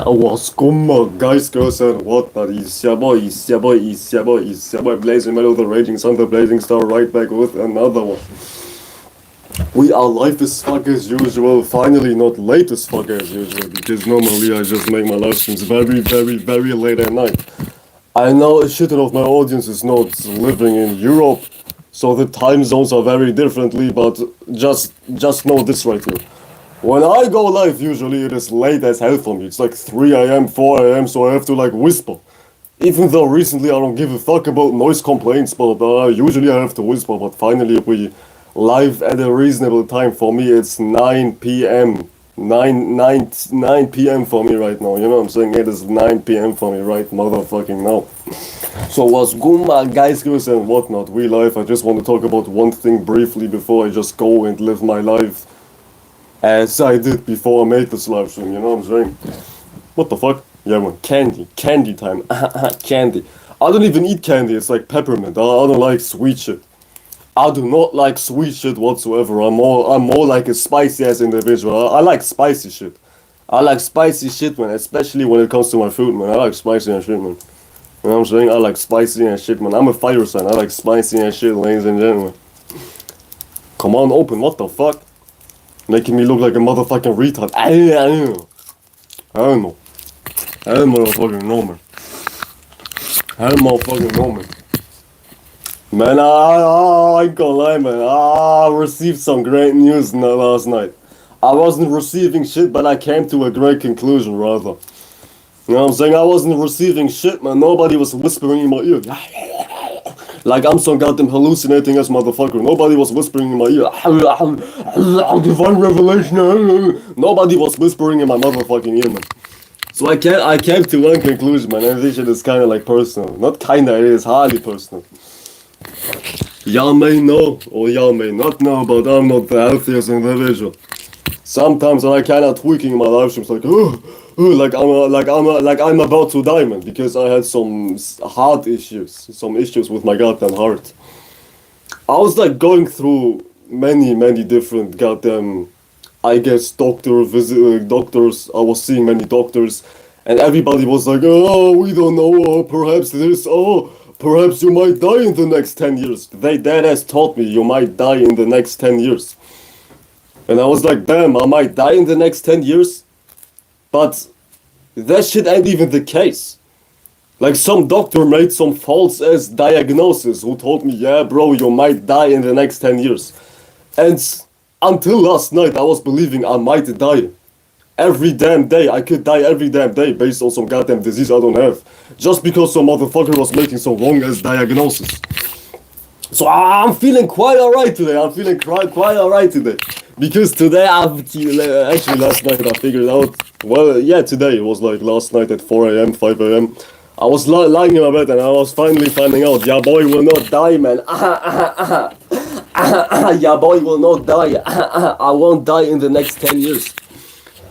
What's going on, guys, girls, and whatnot? It's your boy, Blazing Metal, the Raging Sun, the Blazing Star, right back with another one. We are live as fuck as usual, finally not late as fuck as usual, because normally I just make my live streams very late at night. I know a shit of my audience is not living in Europe, so the time zones are very differently, but just know this right here. When I go live, usually it is late as hell for me. It's like 3 a.m., 4 a.m., so I have to like whisper. Even though recently I don't give a fuck about noise complaints, but usually I have to whisper. But finally we live at a reasonable time. For me it's 9 p.m. 9 p.m. for me right now. You know what I'm saying? It is 9 p.m. for me right motherfucking now. So what's good, my guys, girls, and whatnot? We live. I just want to talk about one thing briefly before I just go and live my life as I did before I made this live stream, you know what I'm saying? What the fuck? Yeah, man, candy time, candy. I don't even eat candy, it's like peppermint, I don't like sweet shit. I do not like sweet shit whatsoever, I'm more like a spicy ass individual, I like spicy shit. I like spicy shit, man, especially when it comes to my food, man, I like spicy and shit, man. You know what I'm saying? I like spicy and shit, man, I'm a fire sign, I like spicy and shit, ladies and gentlemen. Come on, open, what the fuck? Making me look like a motherfucking retard. I don't know. I don't motherfucking know, man. I don't motherfucking know, man. Man, I ain't gonna lie, man. I received some great news last night. I wasn't receiving shit, but I came to a great conclusion, rather. You know what I'm saying? I wasn't receiving shit, man. Nobody was whispering in my ear. Like I'm some goddamn hallucinating ass motherfucker. Nobody was whispering in my ear. Divine revelation. Nobody was whispering in my motherfucking ear, man. So I came to one conclusion, man, and this shit is kinda like personal. Not kinda, it is highly personal. Y'all may know, or y'all may not know, but I'm not the healthiest individual. Sometimes I kinda tweaking my live streams like, like I'm about to die, man, because I had some heart issues, some issues with my goddamn heart. I was like going through many different goddamn, I guess, doctors. I was seeing many doctors, and everybody was like, oh, we don't know, perhaps this, perhaps you might die in the next 10 years. They deadass told me you might die in the next 10 years. And I was like, damn, I might die in the next 10 years? But that shit ain't even the case. Like some doctor made some false ass diagnosis who told me, yeah bro, you might die in the next 10 years. And until last night I was believing I might die. Every damn day, I could die every damn day based on some goddamn disease I don't have. Just because some motherfucker was making some wrong ass diagnosis. So I'm feeling quite alright today, I'm feeling quite alright today. Because today actually last night I figured out, well yeah, today it was like last night at 4 a.m, 5 a.m. I was lying in my bed and I was finally finding out, ya boy will not die, man. Ya boy will not die. I won't die in the next 10 years.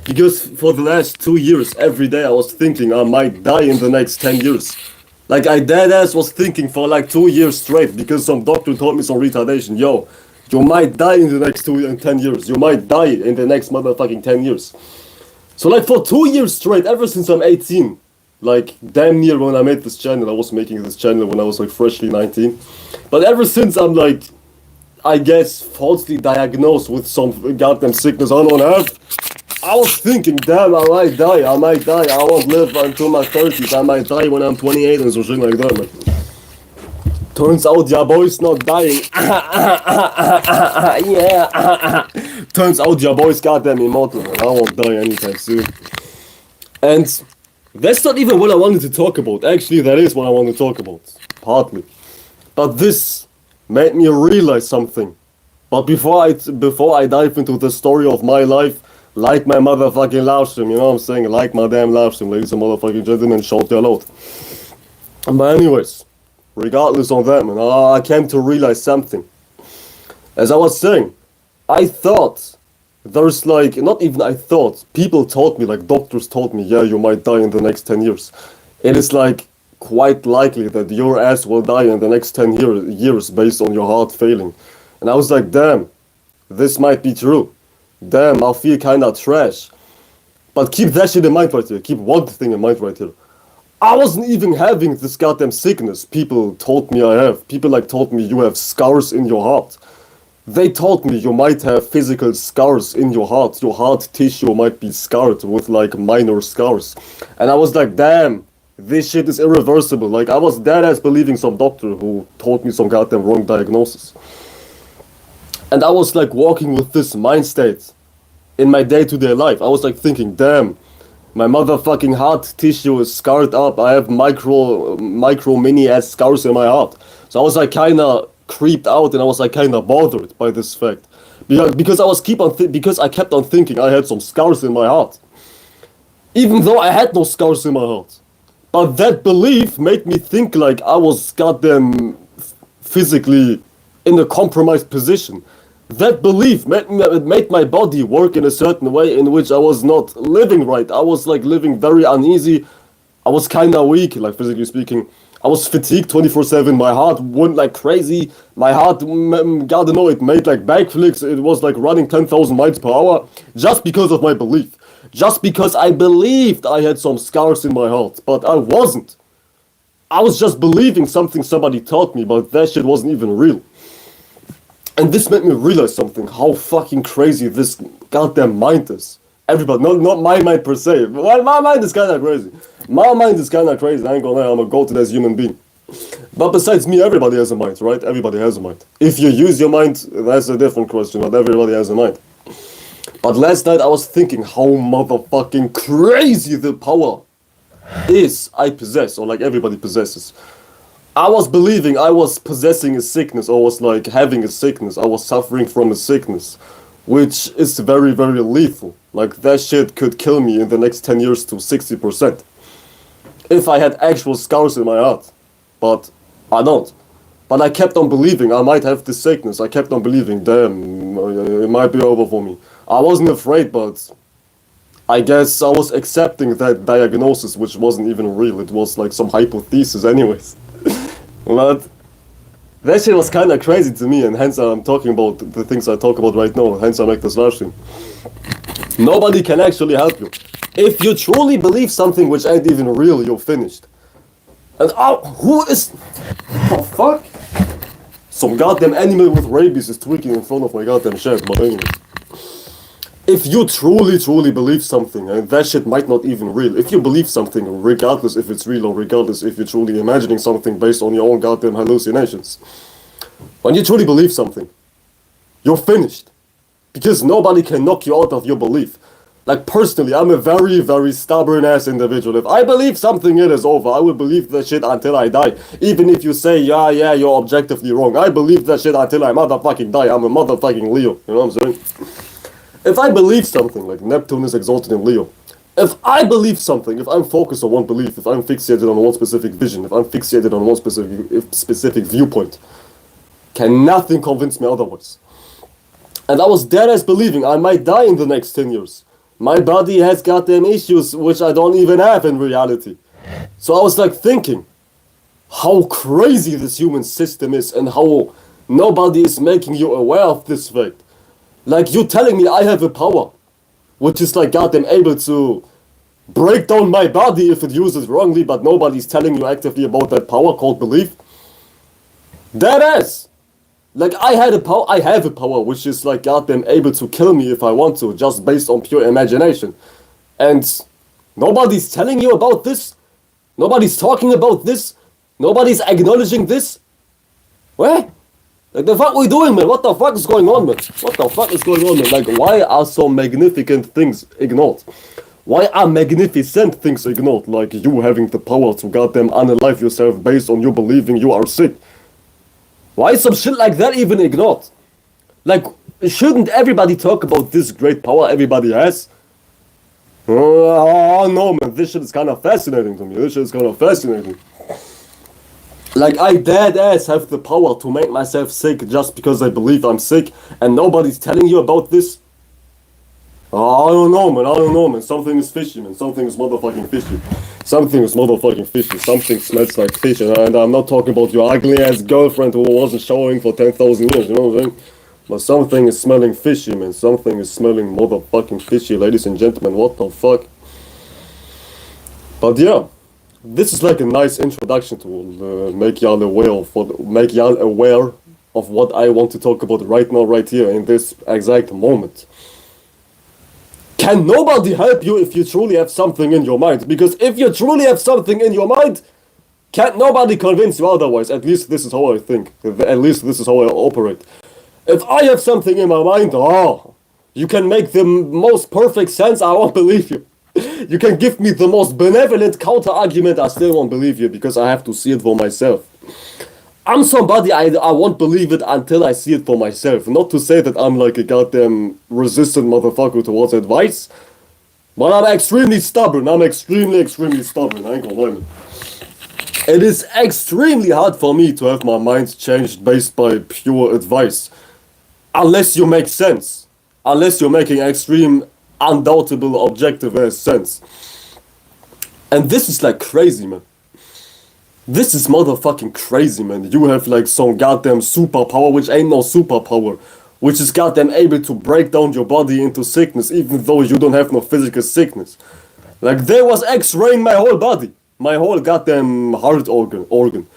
Because for the last 2 years, every day I was thinking I might die in the next 10 years. Like I deadass was thinking for like 2 years straight because some doctor told me some retardation. Yo, you might die in the next 10 years. You might die in the next motherfucking 10 years. So like for 2 years straight, ever since I'm 18, like damn near when I made this channel, I was making this channel when I was like freshly 19. But ever since I'm like, I guess, falsely diagnosed with some goddamn sickness I don't have, I was thinking, damn, I might die, I won't live until my 30s, I might die when I'm 28 and some shit like that, man. Turns out your boy's not dying. Yeah. Turns out your boy's goddamn immortal, man. I won't die anytime soon. And that's not even what I wanted to talk about. Actually, that is what I want to talk about. Partly. But this made me realize something. But before I dive into the story of my life, like my motherfucking live stream, you know what I'm saying? Like my damn live stream, ladies and motherfucking gentlemen, shout that out. But anyways, regardless of that, man, I came to realize something. As I was saying, I thought there's like, not even I thought, people told me, like doctors told me, yeah, you might die in the next 10 years. It is like quite likely that your ass will die in the next 10 years based on your heart failing. And I was like, damn, this might be true. Damn, I feel kinda trash. But keep that shit in mind right here. Keep one thing in mind right here. I wasn't even having this goddamn sickness people told me I have. People like told me you have scars in your heart. They told me you might have physical scars in your heart. Your heart tissue might be scarred with like minor scars. And I was like, damn, this shit is irreversible. Like I was dead ass believing some doctor who told me some goddamn wrong diagnosis. And I was like walking with this mind state in my day-to-day life. I was like thinking, damn, my motherfucking heart tissue is scarred up. I have micro mini ass scars in my heart. So I was like kinda creeped out and I was like kinda bothered by this fact. Because I kept on thinking I had some scars in my heart. Even though I had no scars in my heart. But that belief made me think like I was goddamn physically in a compromised position. That belief made my body work in a certain way in which I was not living right. I was like living very uneasy. I was kind of weak, like physically speaking. I was fatigued 24/7. My heart went like crazy. My heart, God, I know, it made like backflips. It was like running 10,000 miles per hour just because of my belief. Just because I believed I had some scars in my heart, but I wasn't. I was just believing something somebody taught me, but that shit wasn't even real. And this made me realize something, how fucking crazy this goddamn mind is. Everybody, not my mind per se. My mind is kind of crazy. My mind is kind of crazy. I ain't gonna lie, I'm a goated as human being. But besides me, everybody has a mind, right? Everybody has a mind. If you use your mind, that's a different question, but everybody has a mind. But last night I was thinking how motherfucking crazy the power is I possess, or like everybody possesses. I was believing I was possessing a sickness, or was like having a sickness. I was suffering from a sickness, which is very, very lethal. Like that shit could kill me in the next 10 years to 60%. If I had actual scars in my heart. But I don't. But I kept on believing I might have this sickness. I kept on believing, damn, it might be over for me. I wasn't afraid, but I guess I was accepting that diagnosis, which wasn't even real. It was like some hypothesis anyways. But that shit was kind of crazy to me, and hence I'm talking about the things I talk about right now, hence I make this live stream. Nobody can actually help you. If you truly believe something which ain't even real, you're finished. And who is... Oh, fuck? Some goddamn animal with rabies is tweaking in front of my goddamn shed, but anyways. If you truly believe something, and that shit might not even real, if you believe something, regardless if it's real or regardless if you're truly imagining something based on your own goddamn hallucinations, when you truly believe something, you're finished. Because nobody can knock you out of your belief. Like personally, I'm a very, very stubborn ass individual. If I believe something, it is over. I will believe that shit until I die. Even if you say, yeah, you're objectively wrong. I believe that shit until I motherfucking die. I'm a motherfucking Leo. You know what I'm saying? If I believe something, like Neptune is exalted in Leo, if I believe something, if I'm focused on one belief, if I'm fixated on one specific vision, if I'm fixated on one specific viewpoint, can nothing convince me otherwise. And I was dead as believing I might die in the next 10 years. My body has goddamn issues which I don't even have in reality. So I was like thinking how crazy this human system is and how nobody is making you aware of this fact. Like you telling me I have a power, which is like goddamn able to break down my body if it uses wrongly, but nobody's telling you actively about that power called belief. Dead ass! Like I have a power which is like goddamn able to kill me if I want to, just based on pure imagination. And nobody's telling you about this? Nobody's talking about this? Nobody's acknowledging this? What? Like the fuck we doing, man? What the fuck is going on, man? What the fuck is going on, man? Like why are so magnificent things ignored? Why are magnificent things ignored? Like you having the power to goddamn unalive yourself based on you believing you are sick. Why is some shit like that even ignored? Like, shouldn't everybody talk about this great power everybody has? Oh no, man, this shit is kind of fascinating to me. This shit is kind of fascinating. Like, I dead ass have the power to make myself sick just because I believe I'm sick, and nobody's telling you about this? Oh, I don't know, man. Something is fishy, man. Something is motherfucking fishy. Something is motherfucking fishy. Something smells like fish, and I'm not talking about your ugly-ass girlfriend who wasn't showering for 10,000 years, you know what I'm saying? But something is smelling fishy, man. Something is smelling motherfucking fishy, ladies and gentlemen. What the fuck? But yeah, this is like a nice introduction to make y'all aware of what I want to talk about right now, right here, in this exact moment. Can nobody help you if you truly have something in your mind? Because if you truly have something in your mind, can't nobody convince you otherwise. At least this is how I think. At least this is how I operate. If I have something in my mind, oh, you can make the most perfect sense, I won't believe you. You can give me the most benevolent counter argument, I still won't believe you because I have to see it for myself. I'm somebody, I won't believe it until I see it for myself. Not to say that I'm like a goddamn resistant motherfucker towards advice, but I'm extremely stubborn. I'm extremely stubborn. I ain't gonna lie, man. It is extremely hard for me to have my mind changed based by pure advice. Unless you make sense. Unless you're making extreme, undoubtable, objective sense. And this is like crazy, man. This is motherfucking crazy, man. You have like some goddamn superpower, which ain't no superpower, which is goddamn able to break down your body into sickness, even though you don't have no physical sickness. Like, they was x-raying my whole body, my whole goddamn heart organ.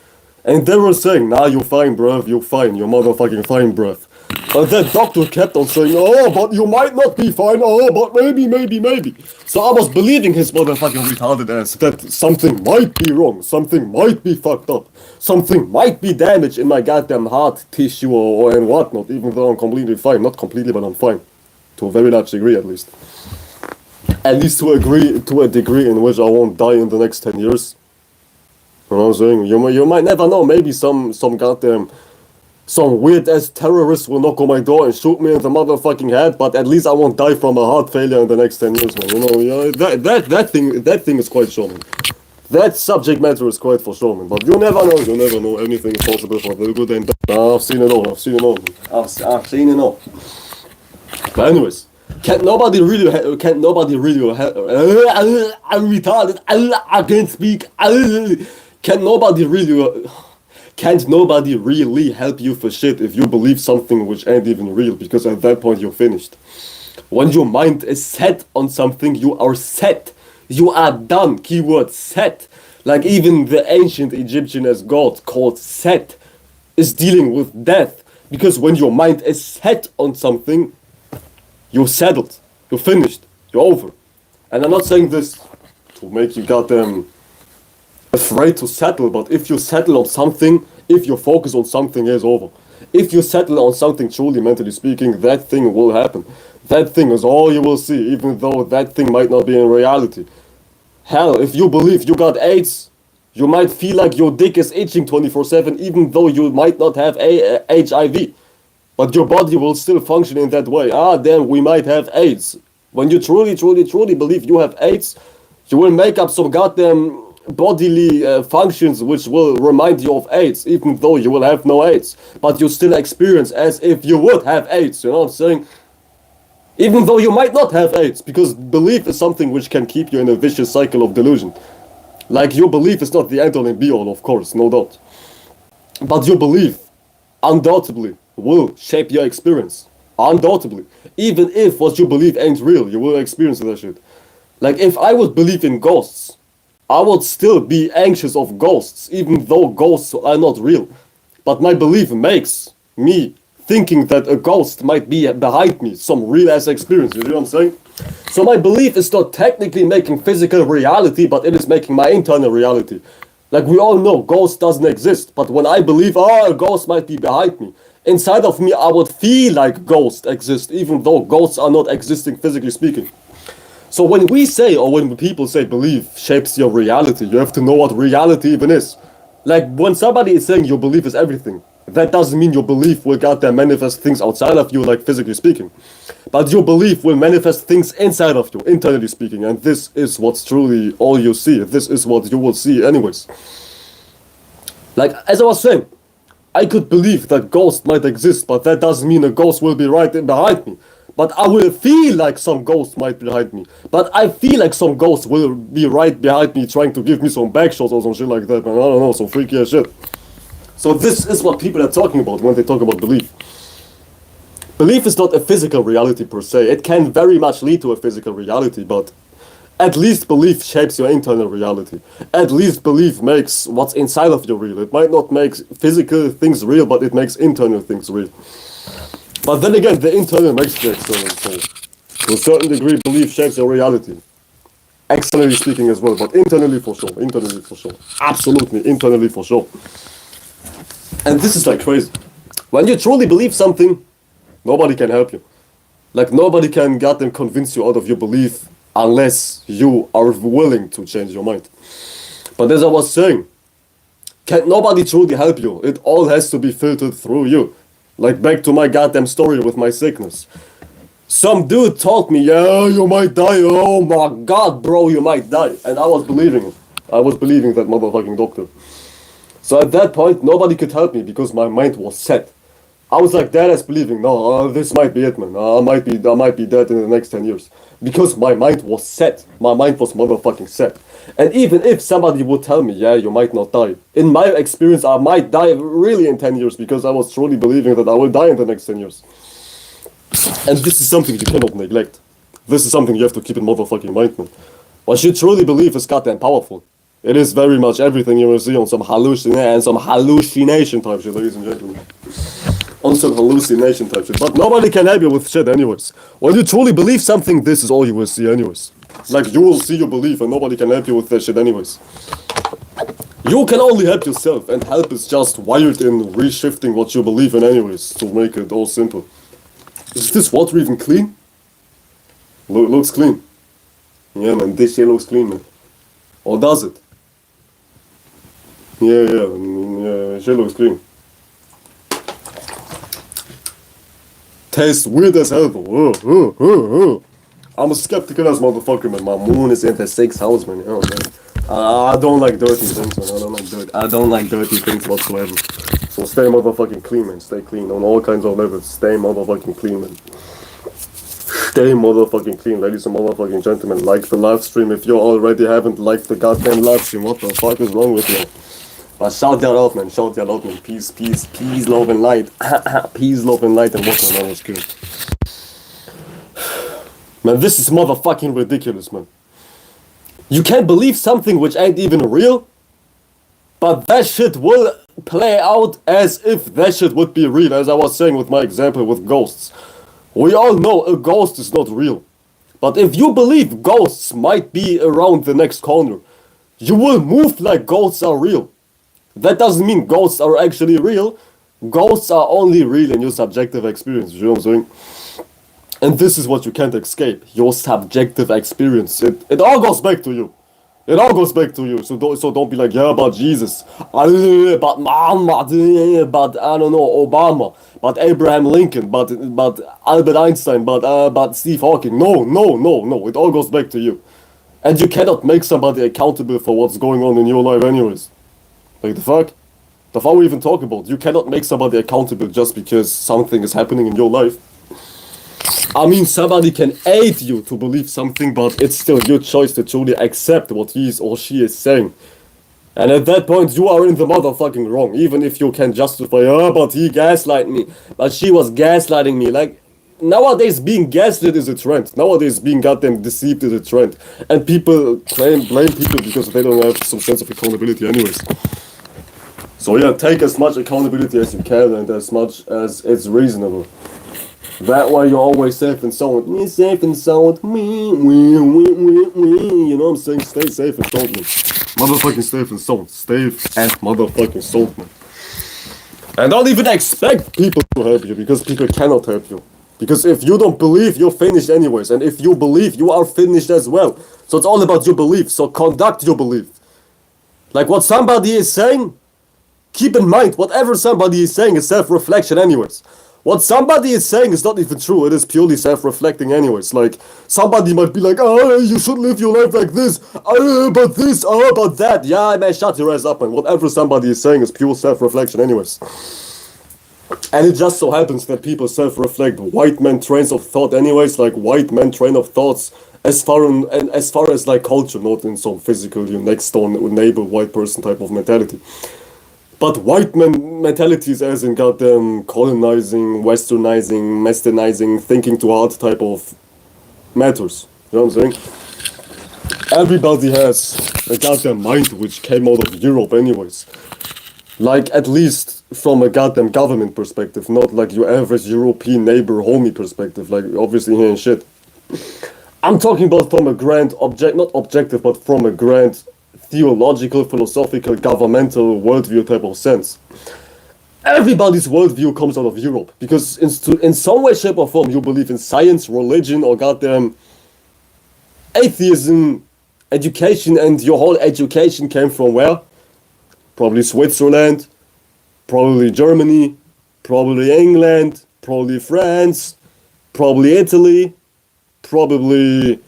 And they were saying, nah, you're fine, bruv, you're fine, you're motherfucking fine, bruv. But that doctor kept on saying, oh, but you might not be fine, oh, but maybe. So I was believing his motherfucking retarded ass that something might be wrong, something might be fucked up, something might be damaged in my goddamn heart tissue and whatnot, even though I'm completely fine. Not completely, but I'm fine. To a very large degree, at least. At least to a degree in which I won't die in the next 10 years. You know what I'm saying? You might never know, maybe some goddamn... Some weird-ass terrorist will knock on my door and shoot me in the motherfucking head, but at least I won't die from a heart failure in the next 10 years, man. You know, yeah, that thing is quite sure, man. That subject matter is quite for sure, man. But you never know. Anything is possible for the good and bad. I've seen it all, man. I've seen it all. But anyways, can't nobody really, I'm retarded, I can't speak, Can't nobody really help you for shit if you believe something which ain't even real, because at that point you're finished. When your mind is set on something, you are set. You are done. Keyword set. Like even the ancient Egyptian as god called Set is dealing with death. Because when your mind is set on something, you're settled. You're finished. You're over. And I'm not saying this to make you goddamn afraid to settle, but if you settle on something, if you focus on something, it's over. If you settle on something truly, mentally speaking, that thing will happen. That thing is all you will see, even though that thing might not be in reality. Hell, if you believe you got AIDS, you might feel like your dick is itching 24/7, even though you might not have HIV. But your body will still function in that way. Ah, damn, we might have AIDS. When you truly believe you have AIDS, you will make up some goddamn bodily functions which will remind you of AIDS, even though you will have no AIDS. But you still experience as if you would have AIDS, you know what I'm saying? Even though you might not have AIDS, because belief is something which can keep you in a vicious cycle of delusion. Like, your belief is not the end all and be all, of course, no doubt. But your belief, undoubtedly, will shape your experience. Undoubtedly. Even if what you believe ain't real, you will experience that shit. Like, if I would believe in ghosts, I would still be anxious of ghosts, even though ghosts are not real. But my belief makes me thinking that a ghost might be behind me, some real-ass experience, you know what I'm saying? So my belief is not technically making physical reality, but it is making my internal reality. Like, we all know, ghost doesn't exist, but when I believe, oh, a ghost might be behind me, inside of me I would feel like ghosts exist, even though ghosts are not existing physically speaking. So when we say, or when people say belief shapes your reality, you have to know what reality even is. Like, when somebody is saying your belief is everything, that doesn't mean your belief will goddamn manifest things outside of you, like physically speaking. But your belief will manifest things inside of you, internally speaking, and this is what's truly all you see. This is what you will see anyways. Like, as I was saying, I could believe that ghosts might exist, but that doesn't mean a ghost will be right behind me. But I will feel like some ghost might be behind me. But I feel like some ghost will be right behind me trying to give me some back shots or some shit like that, man. I don't know, some freaky ass shit. So this is what people are talking about when they talk about belief. Belief is not a physical reality per se. It can very much lead to a physical reality, but At least belief shapes your internal reality. At least belief makes what's inside of you real. It might not make physical things real, but it makes internal things real. But then again, the internal makes the external. So, to a certain degree, belief shapes your reality. Externally speaking as well, but internally for sure. Internally for sure. Absolutely, internally for sure. And this is like crazy. When you truly believe something, nobody can help you. Like nobody can goddamn convince you out of your belief unless you are willing to change your mind. But as I was saying, can nobody truly help you. It all has to be filtered through you. Like back to my goddamn story with my sickness. Some dude told me, yeah, you might die. Oh my god, bro, you might die. And I was believing it. I was believing that motherfucking doctor. So at that point, nobody could help me because my mind was set. I was like dead ass believing, no, this might be it, man. I might be dead in the next 10 years. Because my mind was set. My mind was motherfucking set. And even if somebody would tell me, yeah, you might not die. In my experience, I might die really in 10 years because I was truly believing that I will die in the next 10 years. And this is something you cannot neglect. This is something you have to keep in motherfucking mind, man. What you truly believe is goddamn powerful. It is very much everything you will see on some hallucination type shit, ladies and gentlemen. On some hallucination type shit. But nobody can help you with shit anyways. When you truly believe something, this is all you will see anyways. Like you will see your belief and nobody can help you with that shit anyways. You can only help yourself, and help is just wired in reshifting what you believe in anyways, to make it all simple. Is this water even clean? Looks clean. Yeah, man, this shit looks clean, man. Or does it? Yeah, shit looks clean. Tastes weird as hell, though. I'm a skeptical as motherfucker, man. My moon is in the 6th house, man. Oh, man. I don't like dirty things, man. I don't like dirty things whatsoever. So stay motherfucking clean, man. Stay clean on all kinds of levels. Stay motherfucking clean, man. Stay motherfucking clean, ladies and motherfucking gentlemen. Like the live stream if you already haven't liked the goddamn live stream. What the fuck is wrong with you? But shout that out, man. Shout that out, man. Peace, love and light. Peace, love and light, and whatnot. That was good. Man, this is motherfucking ridiculous, man. You can't believe something which ain't even real, but that shit will play out as if that shit would be real, as I was saying with my example with ghosts. We all know a ghost is not real. But if you believe ghosts might be around the next corner, you will move like ghosts are real. That doesn't mean ghosts are actually real. Ghosts are only real in your subjective experience, you know what I'm saying? And this is what you can't escape, your subjective experience. It all goes back to you. It all goes back to you. So don't be like, yeah, but Jesus, but Muhammad, but I don't know, Obama, but Abraham Lincoln, but Albert Einstein, but Steve Hawking. No. It all goes back to you. And you cannot make somebody accountable for what's going on in your life anyways. Like the fuck? The fuck are we even talking about? You cannot make somebody accountable just because something is happening in your life. I mean, somebody can aid you to believe something, but it's still your choice to truly accept what he or she is saying. And at that point, you are in the motherfucking wrong, even if you can justify, oh, but he gaslighted me, but she was gaslighting me. Like, nowadays being gaslit is a trend. Nowadays being goddamn deceived is a trend. And people blame people because they don't have some sense of accountability anyways. So yeah, take as much accountability as you can and as much as it's reasonable. That way you're always safe and sound. Me safe and sound. Me. You know what I'm saying? Stay safe and sound, man. Motherfucking safe and sound. Safe and motherfucking sound, man. And don't even expect people to help you because people cannot help you. Because if you don't believe, you're finished anyways. And if you believe, you are finished as well. So it's all about your belief. So conduct your belief. Like what somebody is saying, keep in mind, whatever somebody is saying is self-reflection anyways. What somebody is saying is not even true. It is purely self-reflecting anyways. Like, somebody might be like, oh, you should live your life like this. Oh, but this, oh, but that. Yeah, man, shut your ass up, man. Whatever somebody is saying is pure self-reflection anyways. And it just so happens that people self-reflect white men trains of thought anyways. Like, white men train of thoughts as far as like culture, not in some physical, next door neighbor white person type of mentality. But white mentalities as in goddamn colonizing, westernizing, thinking too hard type of matters. You know what I'm saying? Everybody has a goddamn mind which came out of Europe anyways. Like, at least from a goddamn government perspective, not like your average European neighbor homie perspective, like, obviously he ain't shit. I'm talking about from a grand not objective, but from a grand theological, philosophical, governmental worldview type of sense. Everybody's worldview comes out of Europe, because in some way, shape or form, you believe in science, religion, or goddamn atheism, education, and your whole education came from where? Probably Switzerland, probably Germany, probably England, probably France, probably Italy, probably...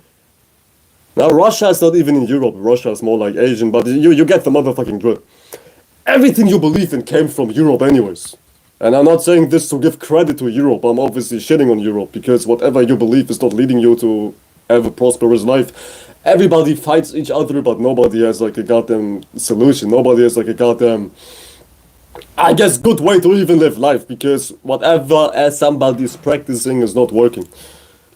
Now Russia is not even in Europe, Russia is more like Asian, but you get the motherfucking drill. Everything you believe in came from Europe anyways. And I'm not saying this to give credit to Europe, I'm obviously shitting on Europe, because whatever you believe is not leading you to have a prosperous life. Everybody fights each other, but nobody has like a goddamn solution. Nobody has like a goddamn, I guess, good way to even live life, because whatever as somebody's practicing is not working.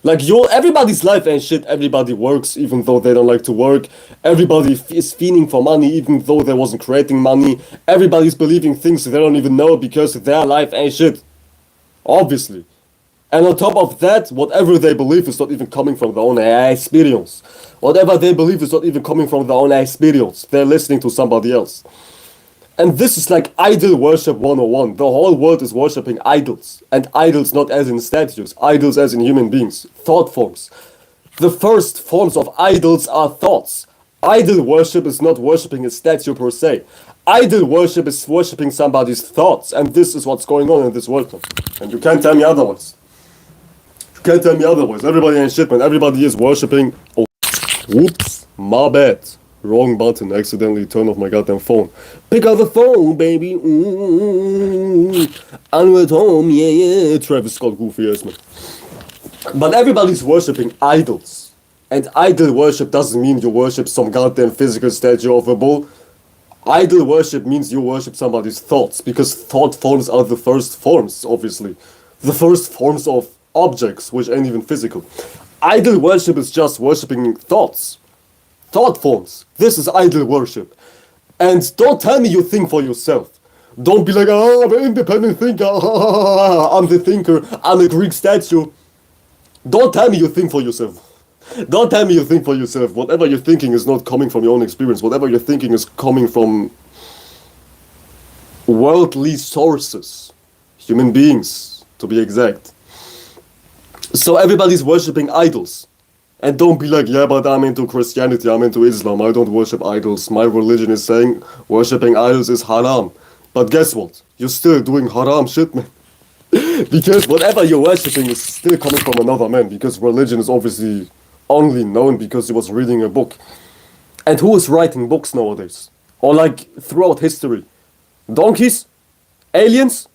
Like everybody's life ain't shit. Everybody works even though they don't like to work. Everybody is fiending for money even though they wasn't creating money. Everybody's believing things they don't even know because their life ain't shit. Obviously. And on top of that, whatever they believe is not even coming from their own experience. Whatever they believe is not even coming from their own experience. They're listening to somebody else. And this is like idol worship 101. The whole world is worshipping idols. And idols not as in statues, idols as in human beings. Thought forms. The first forms of idols are thoughts. Idol worship is not worshipping a statue per se. Idol worship is worshipping somebody's thoughts. And this is what's going on in this world. And you can't tell me otherwise. You can't tell me otherwise. Everybody ain't shit, man. Everybody is worshipping... Oh, whoops. My bad. Wrong button, accidentally turn off my goddamn phone. Pick up the phone, baby. I'm at home, yeah. Travis Scott, goofy ass man. But everybody's worshipping idols. And idol worship doesn't mean you worship some goddamn physical statue of a bull. Idol worship means you worship somebody's thoughts, because thought forms are the first forms, obviously. The first forms of objects, which ain't even physical. Idol worship is just worshipping thoughts. Thought forms. This is idol worship. And don't tell me you think for yourself. Don't be like, oh, I'm an independent thinker. I'm the thinker. I'm a Greek statue. Don't tell me you think for yourself. Don't tell me you think for yourself. Whatever you're thinking is not coming from your own experience. Whatever you're thinking is coming from worldly sources. Human beings, to be exact. So everybody's worshipping idols. And don't be like, yeah, but I'm into Christianity, I'm into Islam, I don't worship idols. My religion is saying worshipping idols is haram. But guess what? You're still doing haram shit, man. Because whatever you're worshipping is still coming from another man. Because religion is obviously only known because he was reading a book. And who is writing books nowadays? Or like throughout history? Donkeys? Aliens?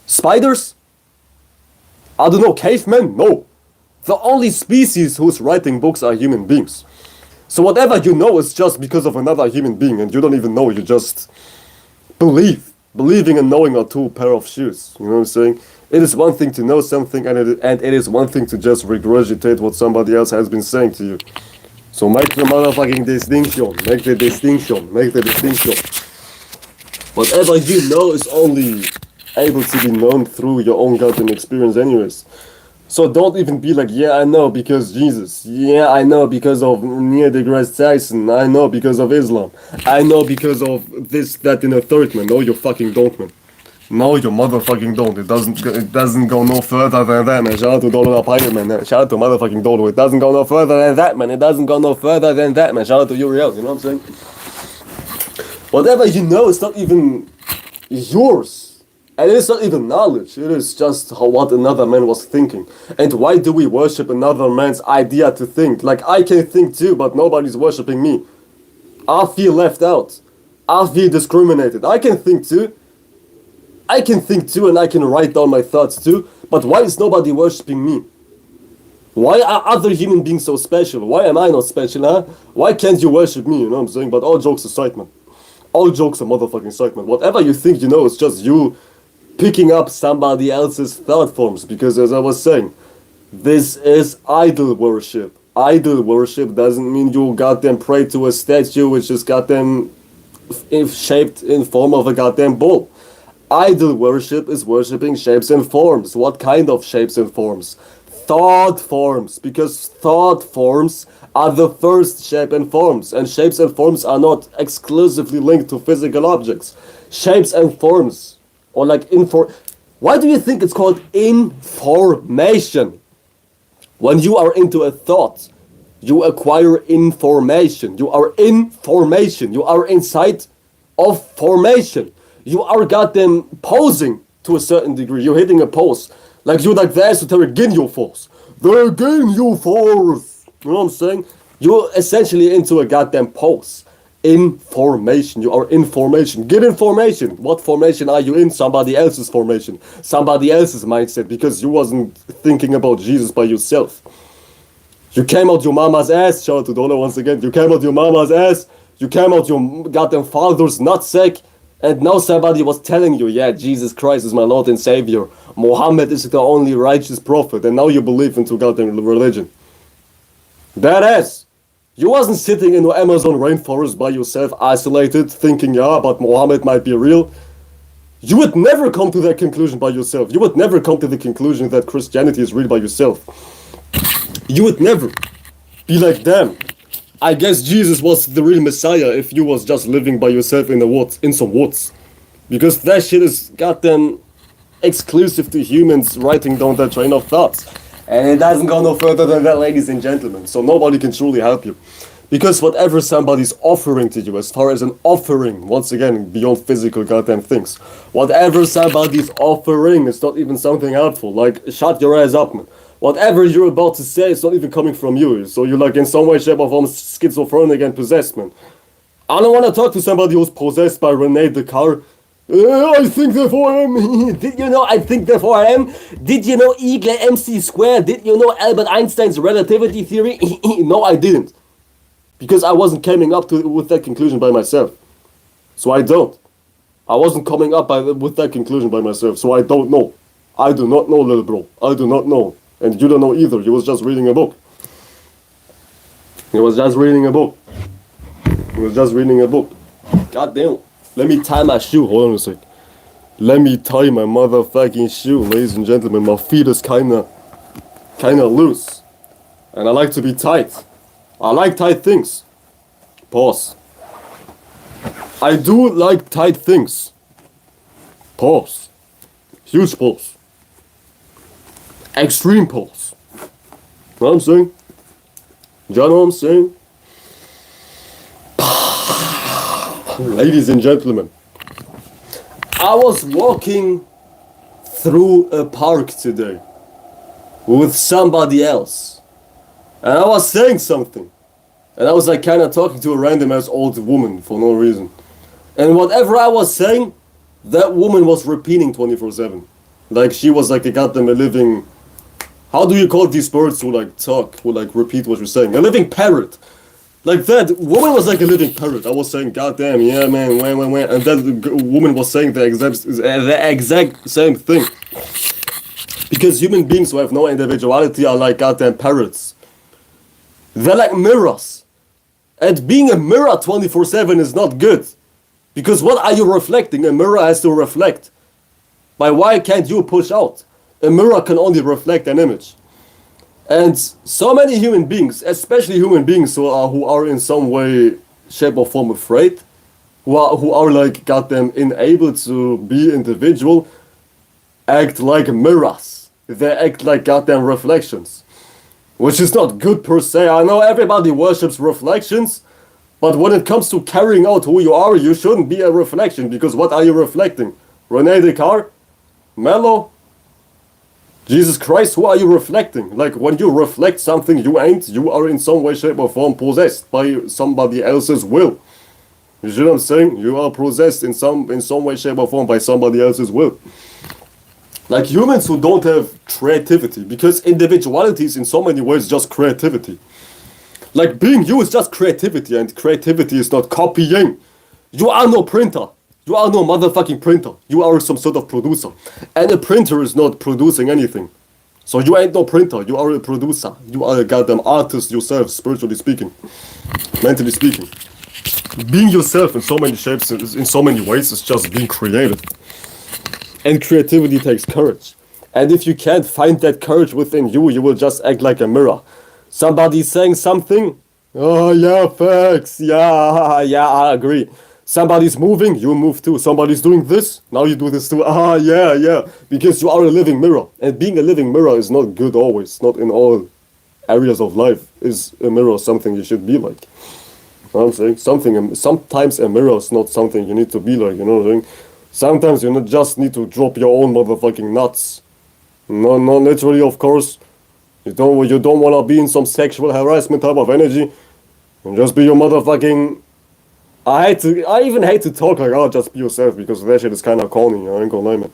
Spiders? I don't know, cavemen? No. The only species who's writing books are human beings. So whatever you know is just because of another human being, and you don't even know, you just believe. Believing and knowing are two pair of shoes, you know what I'm saying? It is one thing to know something, and it is one thing to just regurgitate what somebody else has been saying to you. So make the motherfucking distinction, make the distinction. Whatever you know is only able to be known through your own goddamn experience anyways. So don't even be like, yeah, I know because Jesus. Yeah, I know because of Neil deGrasse Tyson. I know because of Islam. I know because of this, that, and a third, man. No, you fucking don't, man. No, you motherfucking don't. It doesn't go no further than that, man. Shout out to Donald Pirate, man. Shout out to motherfucking Donald. It doesn't go no further than that, man. It doesn't go no further than that, man. Shout out to Uriel, you know what I'm saying? Whatever you know is not even yours. And it's not even knowledge, it is just what another man was thinking. And why do we worship another man's idea to think? Like, I can think too, but nobody's worshipping me. I feel left out. I feel discriminated. I can think too. And I can write down my thoughts too. But why is nobody worshipping me? Why are other human beings so special? Why am I not special, huh? Why can't you worship me, you know what I'm saying? But all jokes aside, man. All jokes are motherfucking aside, man. Whatever you think you know is just you picking up somebody else's thought forms, because as I was saying, this is idol worship. idol worship doesn't mean you goddamn pray to a statue which is goddamn shaped in form of a goddamn bull. Idol worship is worshipping shapes and forms. What kind of shapes and forms? Thought forms, because thought forms are the first shape and forms, and shapes and forms are not exclusively linked to physical objects. Shapes and forms, or like why do you think it's called information? When you are into a thought, you acquire information. You are in formation. You are inside of formation. You are goddamn posing to a certain degree. You're hitting a pose. Like you're like the esoteric Ginyu force. The Ginyu force. You know what I'm saying? You're essentially into a goddamn pose. Information. You are in formation. Get information. What formation are you in? Somebody else's formation. Somebody else's mindset. Because you wasn't thinking about Jesus by yourself. You came out your mama's ass. Shout out to Donna once again. You came out your mama's ass. You came out your goddamn father's nutsack. And now somebody was telling you, yeah, Jesus Christ is my Lord and Savior. Muhammad is the only righteous prophet. And now you believe into goddamn religion. Badass. You wasn't sitting in the Amazon rainforest by yourself, isolated, thinking, yeah, but Muhammad might be real. You would never come to that conclusion by yourself. You would never come to the conclusion that Christianity is real by yourself. You would never be like, damn, I guess Jesus was the real Messiah if you was just living by yourself in the woods, in some woods. Because that shit is goddamn exclusive to humans writing down that train of thoughts. And it doesn't go no further than that, ladies and gentlemen. So nobody can truly help you. Because whatever somebody's offering to you, as far as an offering, once again, beyond physical goddamn things, whatever somebody's offering is not even something helpful. Like, shut your ass up, man. Whatever you're about to say is not even coming from you. So you're like in some way, shape or form schizophrenic and possessed, man. I don't want to talk to somebody who's possessed by Rene Descartes. I think therefore I am. Did you know I think therefore I am? Did you know E = MC squared? Did you know Albert Einstein's relativity theory? No, I didn't. Because I wasn't coming up with that conclusion by myself. So I don't. I wasn't coming up with that conclusion by myself. So I don't know. I do not know, little bro. I do not know. And you don't know either. You was just reading a book. You was just reading a book. You was just reading a book. God damn. Let me tie my shoe. Hold on a sec. Let me tie my motherfucking shoe, ladies and gentlemen. My feet is kinda loose. And I like to be tight. I like tight things. Pause. I do like tight things. Pause. Huge pause. Extreme pause. Know what I'm saying? You know what I'm saying? Ladies and gentlemen, I was walking through a park today with somebody else, and I was saying something, and I was like kind of talking to a random ass old woman for no reason, and whatever I was saying, that woman was repeating 24/7, like she was like a goddamn living. How do you call these birds who like talk, who like repeat what you're saying? A living parrot. Like that woman was like a living parrot. I was saying, God damn, yeah, man, when, and that woman was saying the exact same thing. Because human beings who have no individuality are like goddamn parrots. They're like mirrors. And being a mirror 24/7 is not good. Because what are you reflecting? A mirror has to reflect. Why can't you push out? A mirror can only reflect an image. And so many human beings, especially human beings who are in some way, shape or form afraid, who are like goddamn unable to be individual, act like mirrors. They act like goddamn reflections. Which is not good per se. I know everybody worships reflections, but when it comes to carrying out who you are, you shouldn't be a reflection, because what are you reflecting? Rene Descartes? Mello? Jesus Christ, who are you reflecting? Like, when you reflect something you ain't, you are in some way, shape or form possessed by somebody else's will. You see what I'm saying? You are possessed in some way, shape or form by somebody else's will. Like humans who don't have creativity, because individuality is in so many ways just creativity. Like being you is just creativity, and creativity is not copying. You are no printer. You are no motherfucking printer. You are some sort of producer. And a printer is not producing anything. So you ain't no printer, you are a producer. You are a goddamn artist yourself, spiritually speaking, mentally speaking. Being yourself in so many shapes, in so many ways, is just being creative. And creativity takes courage. And if you can't find that courage within you, you will just act like a mirror. Somebody's saying something, oh yeah, facts, yeah, I agree. Somebody's moving, you move too. Somebody's doing this, now you do this too. Yeah. Because you are a living mirror. And being a living mirror is not good always, not in all areas of life. Is a mirror something you should be like? You know what I'm saying? Sometimes a mirror is not something you need to be like, you know what I'm saying? Sometimes you just need to drop your own motherfucking nuts. No, literally, of course. You don't want to be in some sexual harassment type of energy. And just be your motherfucking... I even hate to talk like, oh, just be yourself, because that shit is kind of corny, I ain't gonna lie, man.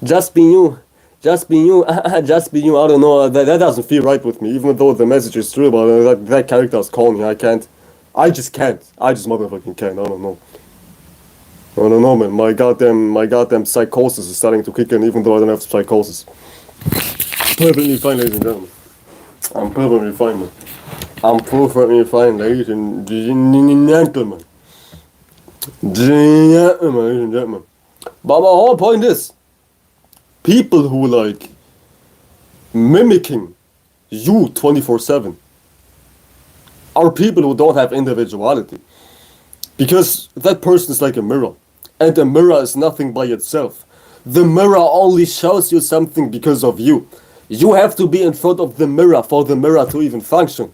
Just be you. Just be you. Just be you. I don't know. That doesn't feel right with me, even though the message is true, but that character is corny. I just can't. I just motherfucking can't. I don't know. I don't know, man. My goddamn psychosis is starting to kick in, even though I don't have psychosis. Perfectly fine, ladies and gentlemen. I'm perfectly fine, man. I'm perfectly fine, ladies and gentlemen. Ladies and gentlemen. But my whole point is, people who like mimicking you 24/7 are people who don't have individuality. Because that person is like a mirror. And a mirror is nothing by itself. The mirror only shows you something because of you. You have to be in front of the mirror for the mirror to even function.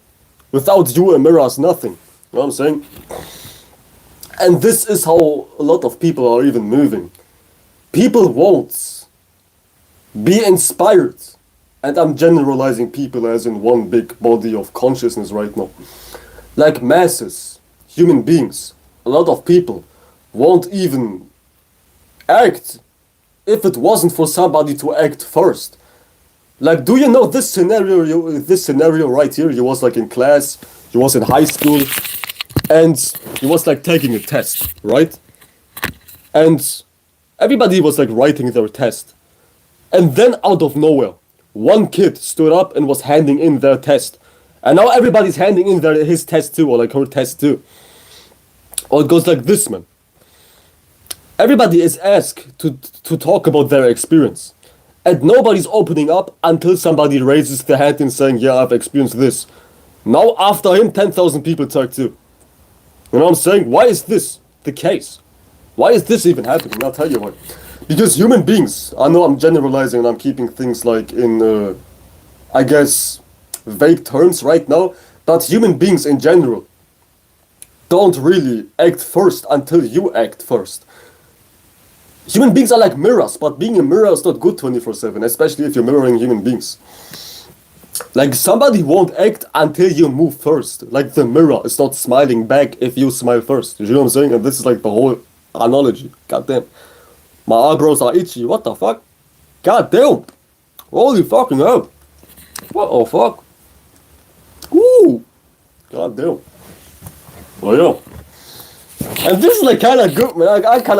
Without you, a mirror is nothing. You know what I'm saying? And this is how a lot of people are even moving. People won't be inspired. And I'm generalizing people as in one big body of consciousness right now. Like masses, human beings, a lot of people won't even act if it wasn't for somebody to act first. Like, do you know this scenario right here? You was like in class, you was in high school, and you was like taking a test, right? And everybody was like writing their test. And then out of nowhere, one kid stood up and was handing in their test. And now everybody's handing in his test too, or like her test too. Or it goes like this, man. Everybody is asked to talk about their experience. And nobody's opening up until somebody raises their hand and saying, yeah, I've experienced this. Now after him, 10,000 people talk too. You know what I'm saying? Why is this the case? Why is this even happening? I'll tell you why. Because human beings, I know I'm generalizing and I'm keeping things like in, I guess, vague terms right now, but human beings in general don't really act first until you act first. Human beings are like mirrors, but being a mirror is not good 24/7, especially if you're mirroring human beings. Like, somebody won't act until you move first. Like, the mirror is not smiling back if you smile first. You know what I'm saying? And this is like the whole analogy. Goddamn. My eyebrows are itchy. What the fuck? Goddamn. Holy fucking hell. What the fuck? Ooh. Goddamn. Oh, yeah. And this is like kind of good, man. Every time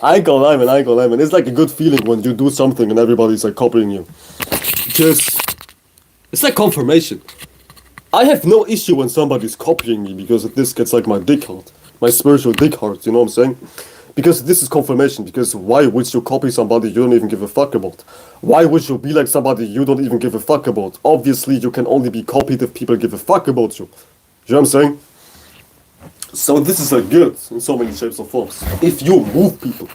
I go live, man. It's like a good feeling when you do something and everybody's like copying you. Because it's like confirmation. I have no issue when somebody's copying me because this gets like my dick hard, my spiritual dick hard. You know what I'm saying? Because this is confirmation. Because why would you copy somebody you don't even give a fuck about? Why would you be like somebody you don't even give a fuck about? Obviously, you can only be copied if people give a fuck about you. You know what I'm saying? So this is like good in so many shapes or forms. If you move people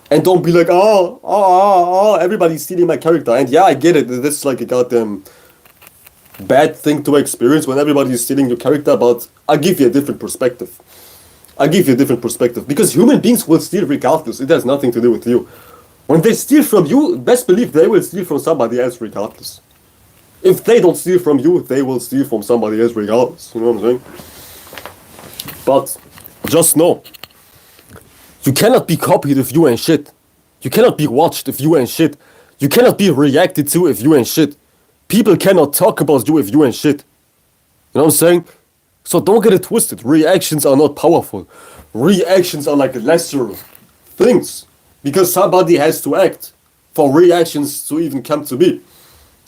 and don't be like, everybody's stealing my character. And yeah, I get it. This is like a goddamn bad thing to experience when everybody is stealing your character, but I'll give you a different perspective. Because human beings will steal regardless. It has nothing to do with you. When they steal from you, best believe they will steal from somebody else regardless. If they don't steal from you, they will steal from somebody else regardless. You know what I'm saying? But just know, you cannot be copied if you ain't shit. You cannot be watched if you ain't shit. You cannot be reacted to if you ain't shit. People cannot talk about you if you ain't shit. You know what I'm saying? So don't get it twisted. Reactions are not powerful. Reactions are like lesser things. Because somebody has to act for reactions to even come to be.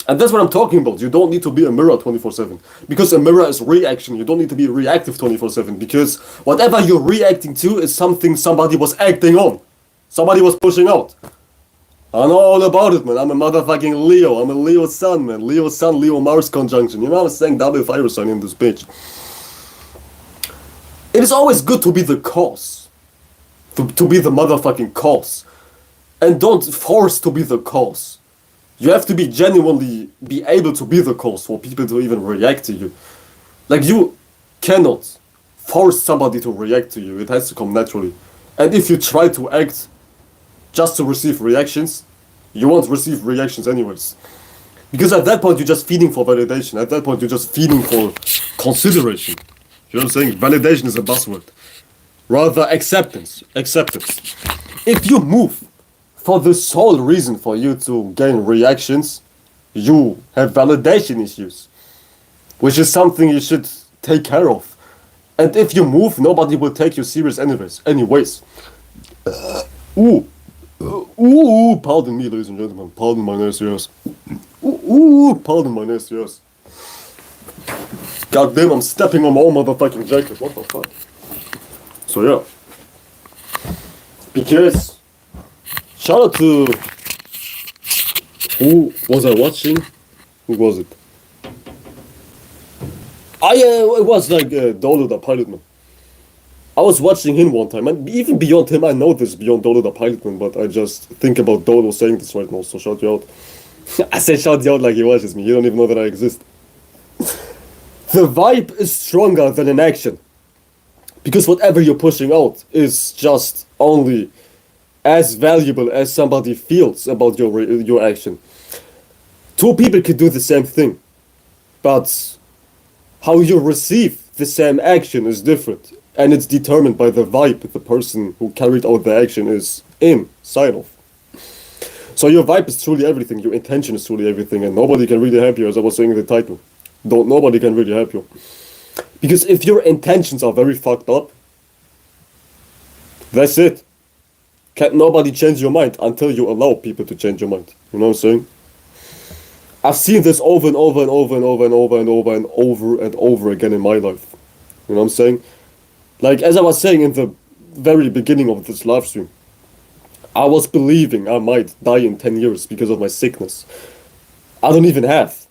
And that's what I'm talking about. You don't need to be a mirror 24/7. Because a mirror is reaction. You don't need to be reactive 24/7. Because whatever you're reacting to is something somebody was acting on. Somebody was pushing out. I know all about it, man. I'm a motherfucking Leo. I'm a Leo sun, man. Leo sun, Leo Mars conjunction. You know what I'm saying? Double fire sign in this bitch. It is always good to be the cause. To be the motherfucking cause. And don't force to be the cause. You have to be genuinely be able to be the cause for people to even react to you. Like, you cannot force somebody to react to you. It has to come naturally. And if you try to act just to receive reactions, you won't receive reactions anyways. Because at that point you're just feeding for validation. At that point you're just feeding for consideration. You know what I'm saying? Validation is a buzzword. Rather acceptance. Acceptance. If you move for the sole reason for you to gain reactions, you have validation issues. Which is something you should take care of. And if you move, nobody will take you serious anyways. Pardon me, ladies and gentlemen. Pardon my nasty ass. Pardon my nasty ass. God damn, I'm stepping on my own motherfucking jacket. What the fuck? So yeah. Because shout out to who was I watching? Who was it? It was like Dolo the Pilot Man. I was watching him one time, and even beyond him, I know this beyond Dolo the Pilot Man, but I just think about Dolo saying this right now, so shout you out. I said shout you out like he watches me, you don't even know that I exist. The vibe is stronger than an action. Because whatever you're pushing out is just only as valuable as somebody feels about your action. Two people can do the same thing, but how you receive the same action is different. And it's determined by the vibe the person who carried out the action is inside of. So your vibe is truly everything, your intention is truly everything, and nobody can really help you, as I was saying in the title. Nobody can really help you. Because if your intentions are very fucked up, that's it. Can't nobody change your mind until you allow people to change your mind. You know what I'm saying? I've seen this over and over and over and over and over and over and over and over again in my life. You know what I'm saying? Like, as I was saying in the very beginning of this live stream, I was believing I might die in 10 years because of my sickness. I don't even have.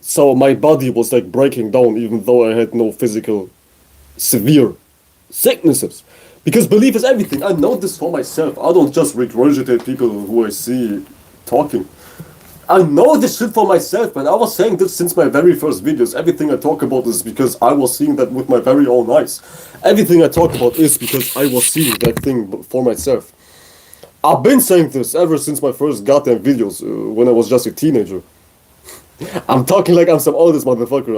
So my body was like breaking down even though I had no physical severe sicknesses. Because belief is everything. I know this for myself. I don't just regurgitate people who I see talking. I know this shit for myself, man. I was saying this since my very first videos. Everything I talk about is because I was seeing that with my very own eyes. Everything I talk about is because I was seeing that thing for myself. I've been saying this ever since my first goddamn videos, when I was just a teenager. I'm talking like I'm some oldest motherfucker.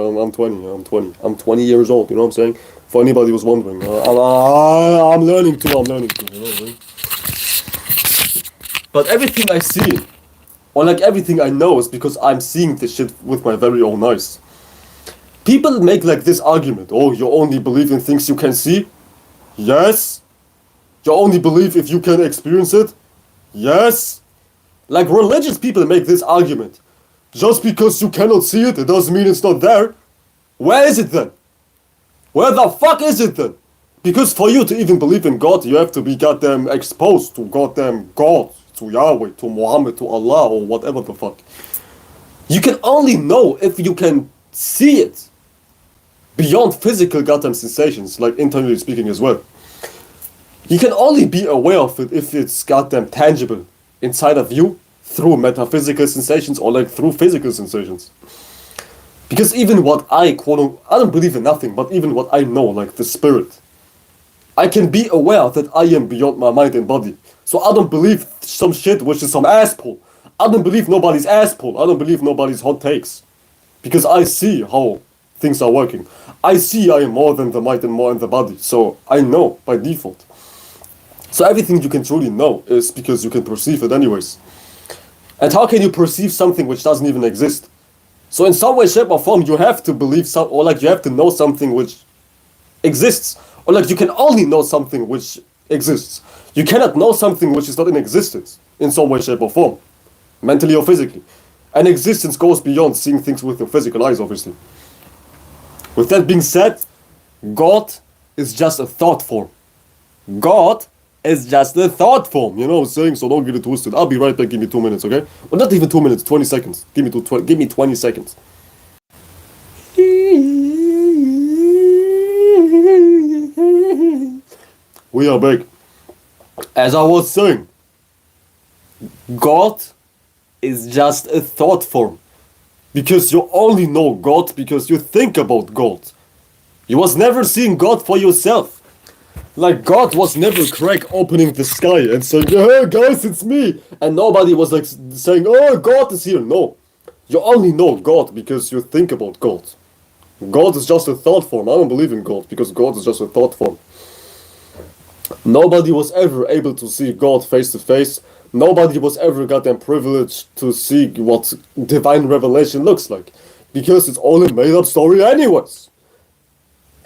I'm 20 years old, you know what I'm saying? For anybody who's wondering. I'm learning too, you know what I mean? But everything I see, or like everything I know, is because I'm seeing this shit with my very own eyes. People make like this argument, oh, you only believe in things you can see? Yes. You only believe if you can experience it? Yes. Like religious people make this argument. Just because you cannot see it, it doesn't mean it's not there. Where is it then? Where the fuck is it then? Because for you to even believe in God, you have to be goddamn exposed to goddamn God, to Yahweh, to Muhammad, to Allah, or whatever the fuck. You can only know if you can see it beyond physical goddamn sensations, like internally speaking as well. You can only be aware of it if it's goddamn tangible inside of you through metaphysical sensations or like through physical sensations. Because even what I don't believe in nothing, but even what I know, like the spirit, I can be aware that I am beyond my mind and body. So I don't believe some shit which is some ass pull. I don't believe nobody's ass pull. I don't believe nobody's hot takes. Because I see how things are working. I see I am more than the mind and more than the body. So I know by default. So everything you can truly know is because you can perceive it anyways. And how can you perceive something which doesn't even exist? So in some way, shape or form, you have to believe or like you have to know something which exists. Or like you can only know something which exists. You cannot know something which is not in existence in some way, shape, or form, mentally or physically. And existence goes beyond seeing things with your physical eyes, obviously. With that being said, God is just a thought form. God is just a thought form, you know what I'm saying? So don't get it twisted. I'll be right back. Give me 2 minutes, okay? Well, not even 2 minutes, 20 seconds. Give me 20 seconds. We are back. As I was saying, God is just a thought form. Because you only know God because you think about God. You was never seeing God for yourself. Like God was never crack opening the sky and saying, "Hey guys, it's me," and nobody was like saying, "Oh, God is here." No, you only know God because you think about God. God is just a thought form. I don't believe in God because God is just a thought form. Nobody was ever able to see God face to face. Nobody was ever gotten privileged to see what divine revelation looks like. Because it's all a made up story anyways.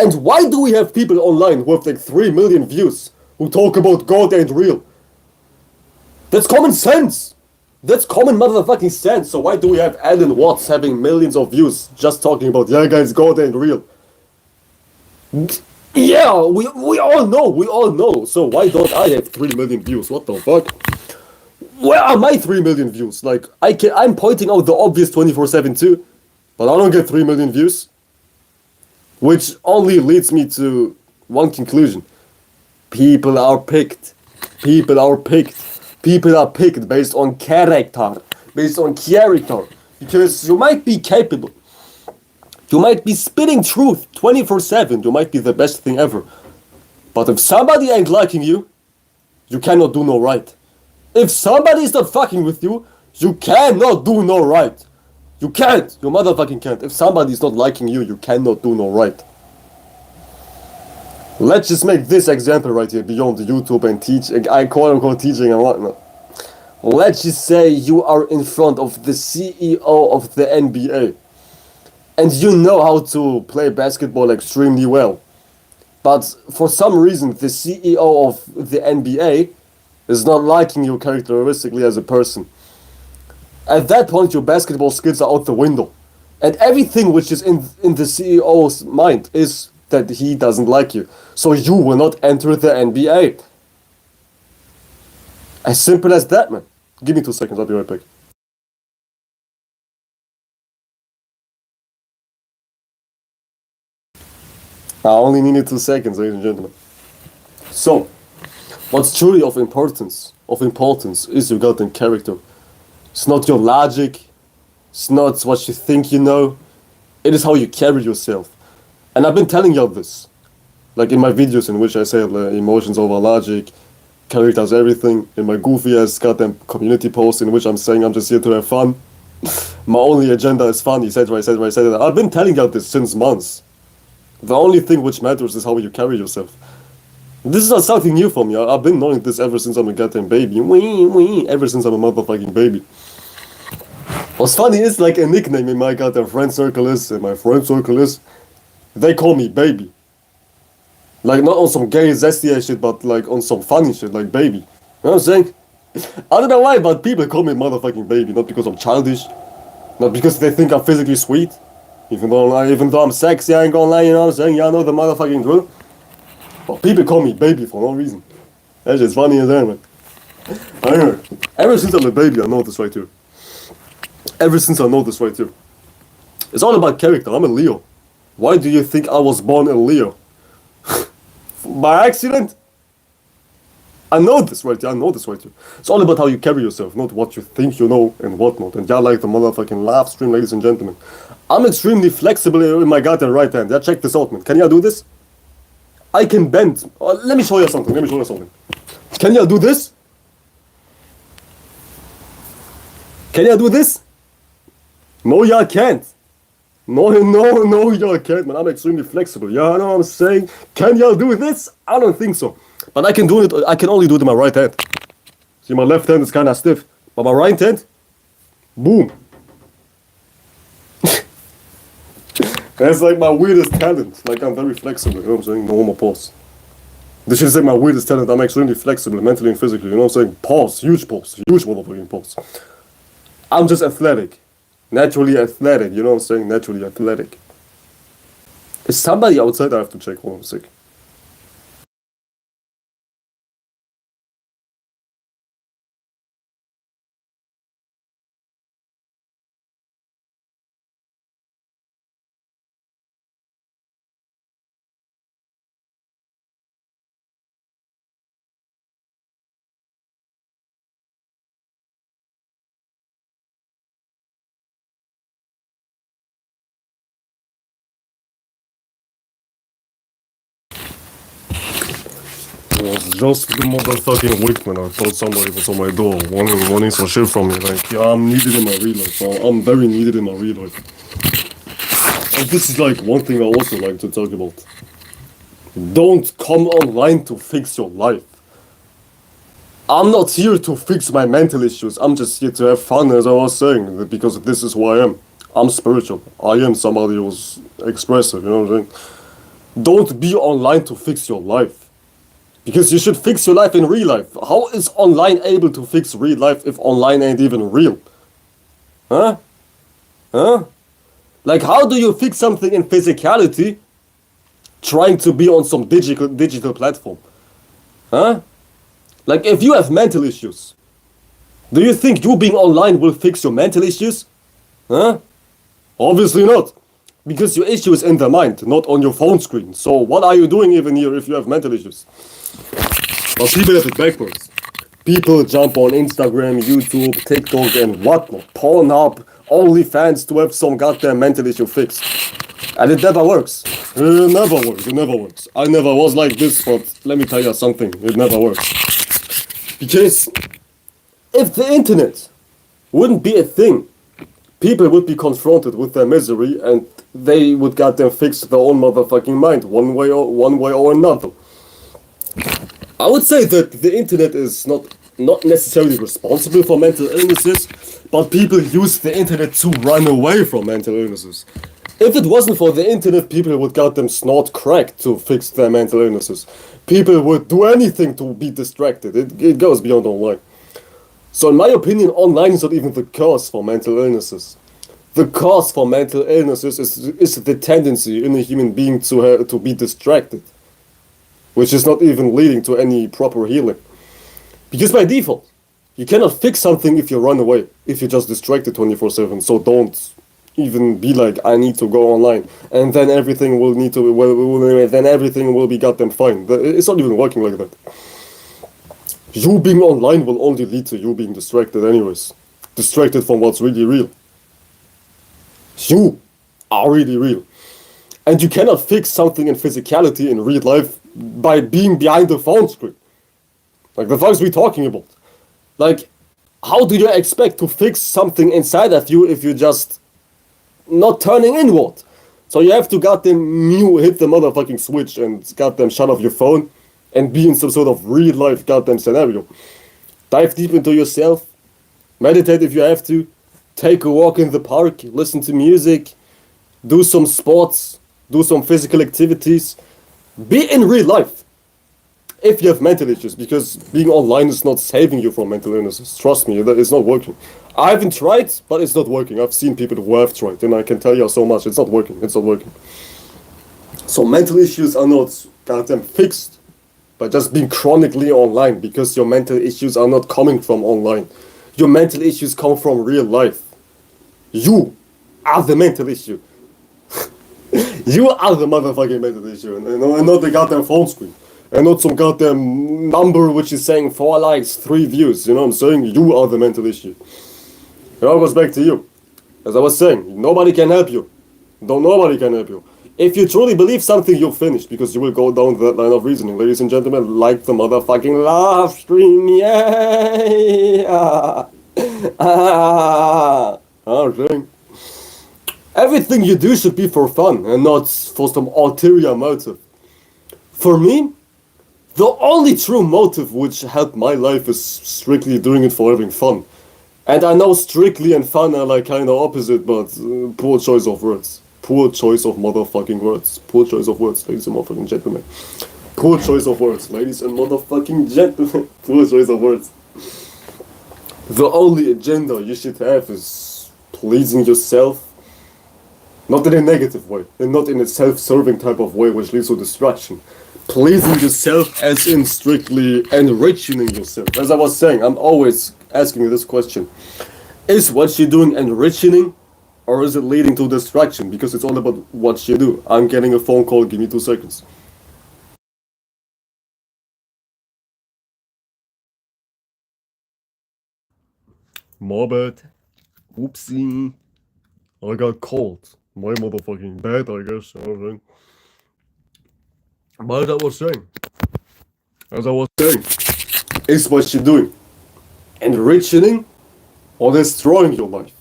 And why do we have people online who have like 3 million views who talk about God ain't real? That's common sense. That's common motherfucking sense. So why do we have Alan Watts having millions of views just talking about, yeah guys, God ain't real? Yeah, we all know. So why don't I have 3 million views? What the fuck? Where are my 3 million views? Like, I'm pointing out the obvious 24/7 too, but I don't get 3 million views. Which only leads me to one conclusion. People are picked. People are picked. People are picked based on character. Based on character. Because you might be capable. You might be spitting truth 24/7. You might be the best thing ever. But if somebody ain't liking you, you cannot do no right. If somebody is not fucking with you, you cannot do no right. You can't. You motherfucking can't. If somebody is not liking you, you cannot do no right. Let's just make this example right here beyond YouTube and teaching. I quote unquote teaching and whatnot. Let's just say you are in front of the CEO of the NBA. And you know how to play basketball extremely well. But for some reason, the CEO of the NBA is not liking you characteristically as a person. At that point, your basketball skills are out the window. And everything which is in the CEO's mind is that he doesn't like you. So you will not enter the NBA. As simple as that, man. Give me 2 seconds, I'll be right back. I only needed 2 seconds, ladies and gentlemen. So, what's truly of importance is your goddamn character. It's not your logic. It's not what you think you know. It is how you carry yourself. And I've been telling y'all this. Like in my videos in which I say emotions over logic, characters everything. In my goofy ass goddamn community post in which I'm saying I'm just here to have fun. My only agenda is fun, etc. I've been telling y'all this since months. The only thing which matters is how you carry yourself. This is not something new for me. I've been knowing this ever since I'm a goddamn baby. Ever since I'm a motherfucking baby. What's funny is like a nickname in my goddamn friend circle is, they call me baby. Like not on some gay zesty ass shit, but like on some funny shit, like baby. You know what I'm saying? I don't know why, but people call me motherfucking baby, not because I'm childish, not because they think I'm physically sweet. Even though I'm sexy, I ain't gonna lie, you know what I'm saying? Y'all know the motherfucking truth. But people call me baby for no reason. That's just funny as hell, man. I don't know. Ever since I'm a baby, I know this right here. It's all about character. I'm a Leo. Why do you think I was born a Leo? By accident? I know this right here. It's all about how you carry yourself, not what you think you know and whatnot. And y'all like the motherfucking laugh stream, ladies and gentlemen. I'm extremely flexible in my goddamn right hand. Yeah, check this out, man. Can y'all do this? I can bend. Let me show you something. Can y'all do this? Can y'all do this? No, y'all can't. No, y'all can't, man. I'm extremely flexible. Yeah, I know what I'm saying. Can y'all do this? I don't think so. But I can do it. I can only do it in my right hand. See, my left hand is kind of stiff. But my right hand, boom. That's like my weirdest talent. Like, I'm very flexible. You know what I'm saying? No more pause. This is like my weirdest talent. I'm extremely flexible, mentally and physically. You know what I'm saying? Pause, huge motherfucking pause. I'm just athletic. Naturally athletic, you know what I'm saying? Naturally athletic. Is somebody outside? I have to check. Hold on a sec. It was just the motherfucking weekman. I thought somebody was on my door wanting some shit from me. Like, yeah, I'm needed in my real life. I'm very needed in my real life. And this is like one thing I also like to talk about. Don't come online to fix your life. I'm not here to fix my mental issues. I'm just here to have fun, as I was saying, because this is who I am. I'm spiritual. I am somebody who's expressive, you know what I'm saying? Don't be online to fix your life. Because you should fix your life in real life. How is online able to fix real life if online ain't even real? Huh? Huh? Like, how do you fix something in physicality trying to be on some digital platform? Huh? Like, if you have mental issues, do you think you being online will fix your mental issues? Huh? Obviously not. Because your issue is in the mind, not on your phone screen. So what are you doing even here if you have mental issues? But people have it backwards. People jump on Instagram, YouTube, TikTok and whatnot. Pornhub, OnlyFans to have some goddamn mental issue fixed. And it never works. It never works. It never works. I never was like this, but let me tell you something. It never works. Because if the internet wouldn't be a thing, people would be confronted with their misery and they would goddamn fix their own motherfucking mind one way or another. I would say that the internet is not necessarily responsible for mental illnesses, but people use the internet to run away from mental illnesses. If it wasn't for the internet, people would goddamn snort crack to fix their mental illnesses. People would do anything to be distracted. It goes beyond online. So in my opinion, online is not even the cause for mental illnesses. The cause for mental illnesses is the tendency in a human being to be distracted, which is not even leading to any proper healing. Because by default, you cannot fix something if you run away, if you're just distracted 24/7. So don't even be like, I need to go online, and then everything will be goddamn fine. It's not even working like that. You being online will only lead to you being distracted anyways. Distracted from what's really real. You are really real. And you cannot fix something in physicality in real life by being behind the phone screen. Like, the fuck are we talking about? Like, how do you expect to fix something inside of you if you're just not turning inward? So you have to goddamn hit the motherfucking switch and goddamn shut off your phone and be in some sort of real life goddamn scenario. Dive deep into yourself. Meditate if you have to. Take a walk in the park. Listen to music. Do some sports. Do some physical activities. Be in real life. If you have mental issues, because being online is not saving you from mental illnesses. Trust me, it's not working. I haven't tried, but it's not working. I've seen people who have tried, and I can tell you so much. It's not working. It's not working. So mental issues are not goddamn fixed by just being chronically online, because your mental issues are not coming from online. Your mental issues come from real life. You are the mental issue. You are the motherfucking mental issue, and not the goddamn phone screen. And not some goddamn number which is saying 4 likes, 3 views. You know what I'm saying? You are the mental issue. It all goes back to you. As I was saying, nobody can help you. Nobody can help you. If you truly believe something, you'll finish, because you will go down that line of reasoning. Ladies and gentlemen, like the motherfucking live stream, yay! Okay. Everything you do should be for fun, and not for some ulterior motive. For me, the only true motive which helped my life is strictly doing it for having fun. And I know strictly and fun are like kind of opposite, but poor choice of words. Poor choice of motherfucking words. Poor choice of words, ladies and motherfucking gentlemen. Poor choice of words, ladies and motherfucking gentlemen. Poor choice of words. The only agenda you should have is pleasing yourself. Not in a negative way, and not in a self-serving type of way which leads to distraction. Pleasing yourself as in strictly enriching yourself. As I was saying, I'm always asking you this question. Is what you're doing enriching, or is it leading to distraction? Because it's all about what you do. I'm getting a phone call, give me 2 seconds. My bad. Oopsie. I got cold. My motherfucking bad, I guess. Alright. But as I was saying, is what you're doing enriching or destroying your life?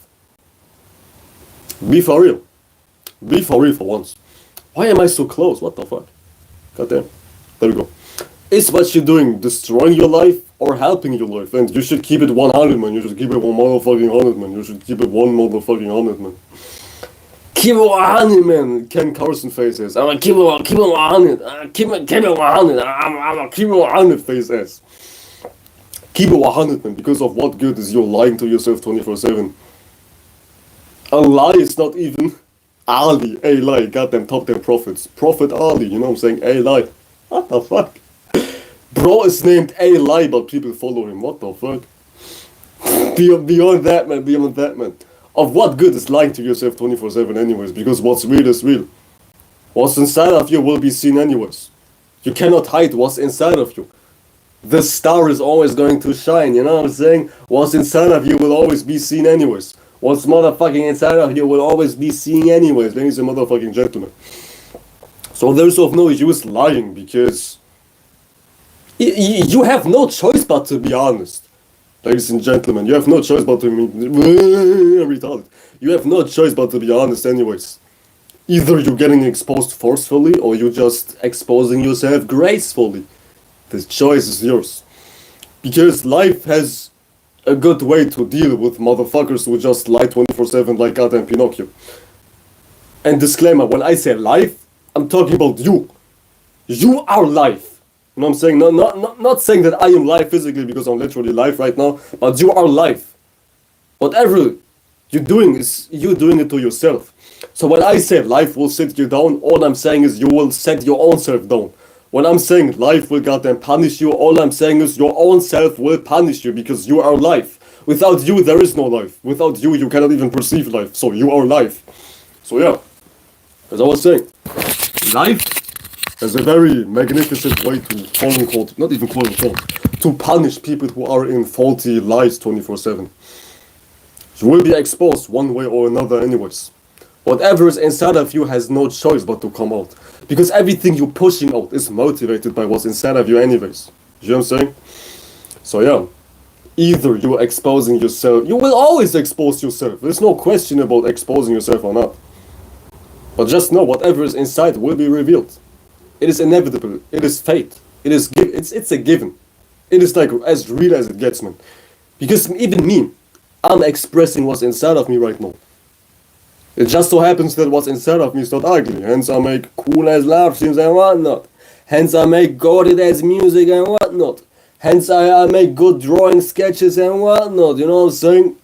Be for real. Be for real for once. Why am I so close? What the fuck? Goddamn. There we go. Is what you're doing destroying your life or helping your life? And you should keep it 100, man. You should keep it 1 motherfucking 100, man. You should keep it 1 motherfucking 100, man. Keep it 100, man. Ken Carson faces. I'm gonna keep it 100. Keep it 100. I'm gonna keep it 100 face ass. Keep it 100, man. Because of what good is you lying to yourself 24/7? A lie is not even Ali. A lie. Goddamn top 10 prophets. Prophet Ali. You know what I'm saying? A lie. What the fuck? Bro is named A lie, but people follow him. What the fuck? Beyond that, man. Beyond that, man. Of what good is lying to yourself 24/7 anyways? Because what's real is real. What's inside of you will be seen anyways. You cannot hide what's inside of you. The star is always going to shine, you know what I'm saying? What's inside of you will always be seen anyways. What's motherfucking inside of you will always be seen anyways, ladies and motherfucking gentlemen. So there's of no use lying because you have no choice but to be honest. Ladies and gentlemen, you have no choice but to be retarded. You have no choice but to be honest anyways. Either you're getting exposed forcefully or you're just exposing yourself gracefully. The choice is yours. Because life has a good way to deal with motherfuckers who just lie 24/7 like goddamn Pinocchio. And disclaimer, when I say life, I'm talking about you. You are life. You know what I'm saying? Not saying that I am live physically because I'm literally live right now, but you are live. Whatever you're doing is you doing it to yourself. So when I say life will sit you down, all I'm saying is you will set your own self down. When I'm saying life will goddamn punish you, all I'm saying is your own self will punish you because you are life. Without you, there is no life. Without you, you cannot even perceive life. So you are life. So yeah, as I was saying, life is a very magnificent way to, quote unquote, not even quote unquote, to punish people who are in faulty lies 24/7. You will be exposed one way or another anyways. Whatever is inside of you has no choice but to come out. Because everything you're pushing out is motivated by what's inside of you anyways. You know what I'm saying? So yeah, either you're exposing yourself, you will always expose yourself. There's no question about exposing yourself or not. But just know whatever is inside will be revealed. It is inevitable. It is fate. It's a given. It is like as real as it gets, man. Because even me, I'm expressing what's inside of me right now. It just so happens that what's inside of me is not ugly. Hence I make cool as love scenes and whatnot. Hence I make goated as music and whatnot. Hence I make good drawing sketches and whatnot. You know what I'm saying?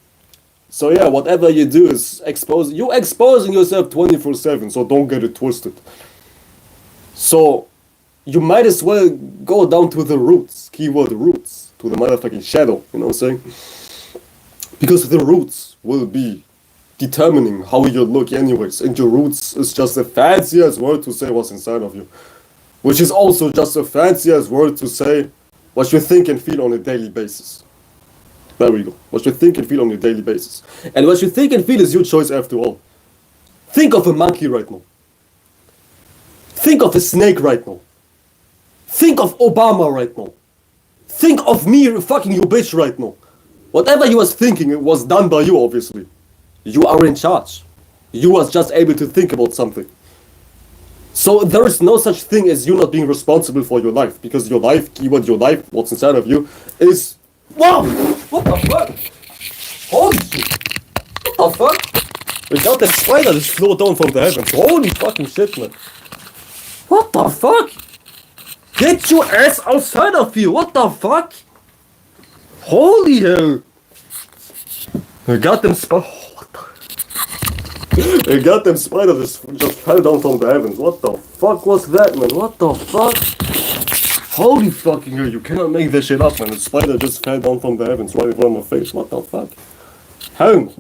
So yeah, whatever you do is you're exposing yourself 24/7, so don't get it twisted. So you might as well go down to the roots, keyword roots, to the motherfucking shadow, you know what I'm saying? Because the roots will be determining how you look anyways, and your roots is just a fanciest word to say what's inside of you. Which is also just a fanciest word to say what you think and feel on a daily basis. There we go. What you think and feel on a daily basis. And what you think and feel is your choice after all. Think of a monkey right now. Think of a snake right now. Think of Obama right now. Think of me fucking you bitch right now. Whatever you was thinking, it was done by you, obviously. You are in charge. You was just able to think about something. So there is no such thing as you not being responsible for your life. Because your life, keyword your life, what's inside of you, is... Wow! What the fuck? Holy shit! What the fuck? Without that spider just flew down from the heavens. Holy fucking shit, man. What the fuck? Get your ass outside of here! What the fuck? Holy hell! A goddamn spider. What the? A goddamn spider just fell down from the heavens. What the fuck was that, man? What the fuck? Holy fucking hell! You cannot make this shit up, man. A spider just fell down from the heavens right in front of my face. What the fuck? Hell.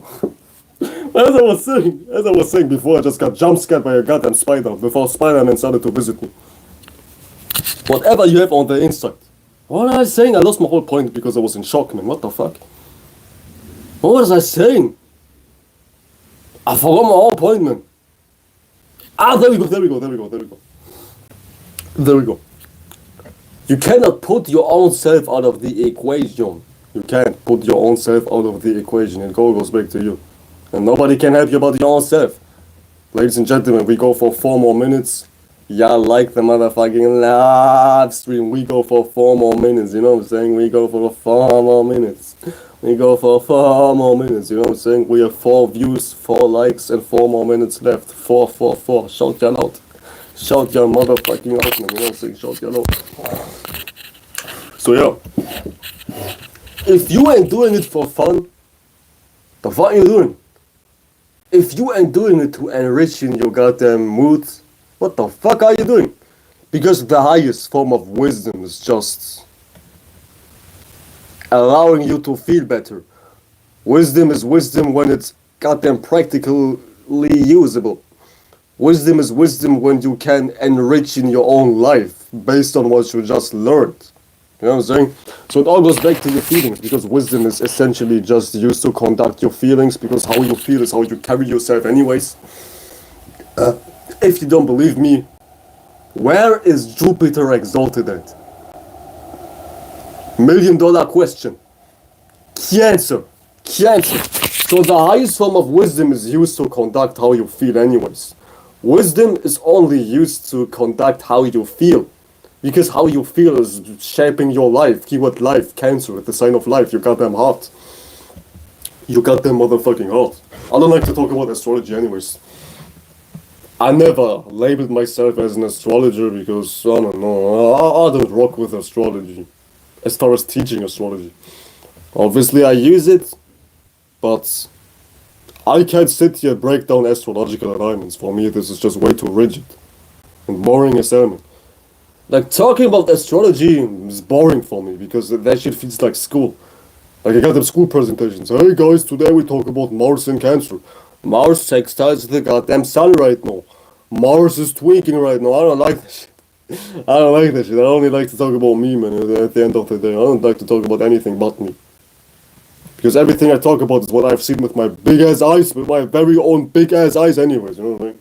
As I was saying before, I just got jump scared by a goddamn spider before Spider-Man started to visit me. Whatever you have on the inside. What was I saying? I lost my whole point because I was in shock, man. What the fuck? What was I saying? I forgot my whole point, man. Ah, there we go. You cannot put your own self out of the equation. You can't put your own self out of the equation. It all goes back to you. And nobody can help you but your own self. Ladies and gentlemen, we go for 4 more minutes. Y'all like the motherfucking live stream. We go for 4 more minutes, you know what I'm saying? We go for 4 more minutes. We go for 4 more minutes, you know what I'm saying? We have 4 views, 4 likes, and 4 more minutes left. 4. Shout y'all out. Shout your motherfucking out, man. You know what I'm saying? Shout y'all out. So yeah. If you ain't doing it for fun, the fuck you doing? If you ain't doing it to enriching your goddamn mood, what the fuck are you doing? Because the highest form of wisdom is just allowing you to feel better. Wisdom is wisdom when it's goddamn practically usable. Wisdom is wisdom when you can enrich in your own life based on what you just learned. You know what I'm saying? So it all goes back to your feelings, because wisdom is essentially just used to conduct your feelings, because how you feel is how you carry yourself anyways. If you don't believe me, where is Jupiter exalted at? $1 million question. Cancer. So the highest form of wisdom is used to conduct how you feel anyways. Wisdom is only used to conduct how you feel. Because how you feel is shaping your life. Keyword life, Cancer, the sign of life, your goddamn heart. You goddamn motherfucking heart. I don't like to talk about astrology anyways. I never labeled myself as an astrologer because, I don't know, I don't rock with astrology. As far as teaching astrology. Obviously I use it, but I can't sit here and break down astrological alignments. For me, this is just way too rigid and boring as hell, man. Like, talking about astrology is boring for me, because that shit feels like school. Like, I got them school presentations. Hey guys, today we talk about Mars in Cancer. Mars sextiles the goddamn sun right now. Mars is tweaking right now. I don't like that shit. I don't like that shit. I only like to talk about me, man, at the end of the day. I don't like to talk about anything but me. Because everything I talk about is what I've seen with my big-ass eyes, with my very own big-ass eyes anyways, you know what I mean?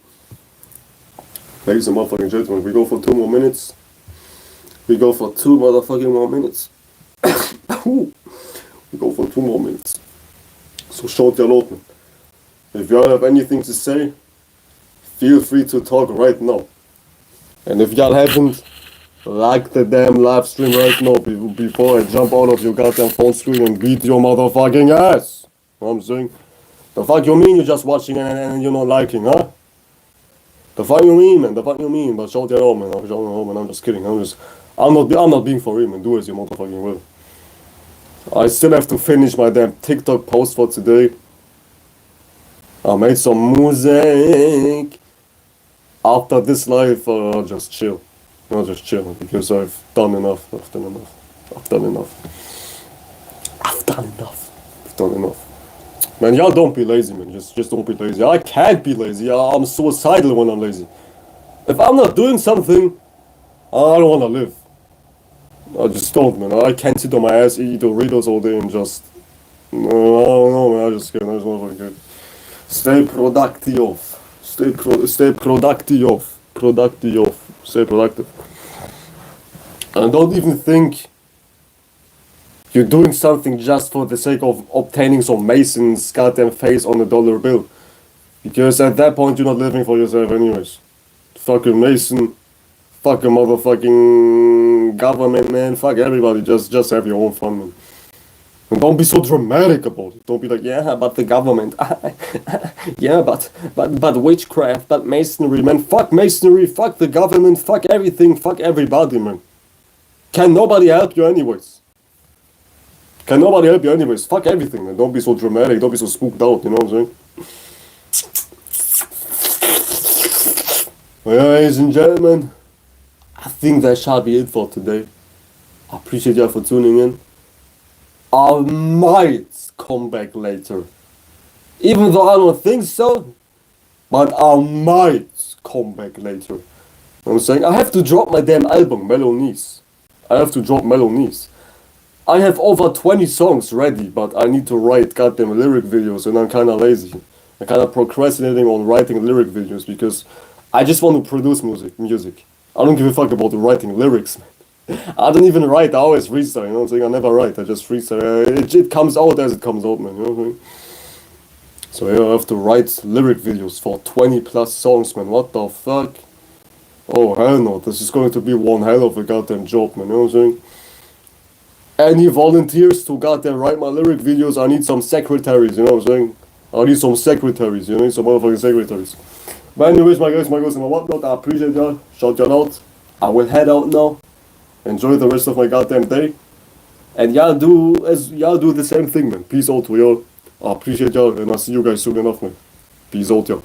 Ladies and motherfucking gentlemen, we go for 2 more minutes. We go for 2 motherfucking more minutes. We go for 2 more minutes. So shout y'all out, man. If y'all have anything to say, feel free to talk right now. And if y'all haven't, like the damn live stream right now before I jump out of your goddamn phone screen and beat your motherfucking ass. You know what I'm saying? The fuck you mean you're just watching and you're not liking, huh? The fuck you mean, man? The fuck you mean? But shout y'all out, man. I'm just kidding. I'm not being for real, man. Do as you motherfucking will. I still have to finish my damn TikTok post for today. I made some music. After this live, I'll just chill. I'll just chill, because I've done enough. I've done enough. Man, y'all don't be lazy, man. Just don't be lazy. I can't be lazy. I'm suicidal when I'm lazy. If I'm not doing something, I don't want to live. I just don't, man. I can't sit on my ass, eat Doritos all day and just... No, I don't know, man. I just can't. I just want to get... Stay productive. Stay productive. And don't even think you're doing something just for the sake of obtaining some Mason's goddamn face on a dollar bill. Because at that point you're not living for yourself anyways. Fucking Mason, fuck a motherfucking government, man, fuck everybody, just have your own fun, man. And don't be so dramatic about it. Don't be like, yeah, but the government, yeah, but witchcraft, but masonry, man, fuck masonry, fuck the government, fuck everything, fuck everybody, man. Can nobody help you anyways? Can nobody help you anyways? Fuck everything, man. Don't be so dramatic. Don't be so spooked out, you know what I'm saying? Well, ladies and gentlemen, I think that shall be it for today. I appreciate y'all for tuning in. I might come back later. Even though I don't think so, but I might come back later. You know what I'm saying? I have to drop my damn album, Mellow Knees. I have to drop Mellow Knees. I have over 20 songs ready, but I need to write goddamn lyric videos, and I'm kinda lazy. I'm kinda procrastinating on writing lyric videos because I just want to produce music. I don't give a fuck about the writing lyrics, man. I don't even write, I always freestyle, you know what I'm saying? I never write, I just freestyle. It comes out as it comes out, man, you know what I'm saying? So yeah, I have to write lyric videos for 20 plus songs, man. What the fuck? Oh hell no, this is going to be one hell of a goddamn job, man, you know what I'm saying? Any volunteers to goddamn write my lyric videos? I need some secretaries, you know what I'm saying? I need some secretaries, you know, some motherfucking secretaries. But anyways, my guys, and my whatnot, I appreciate y'all. Shout y'all out. I will head out now. Enjoy the rest of my goddamn day. And y'all do the same thing, man. Peace out to y'all. I appreciate y'all, and I'll see you guys soon enough, man. Peace out, y'all.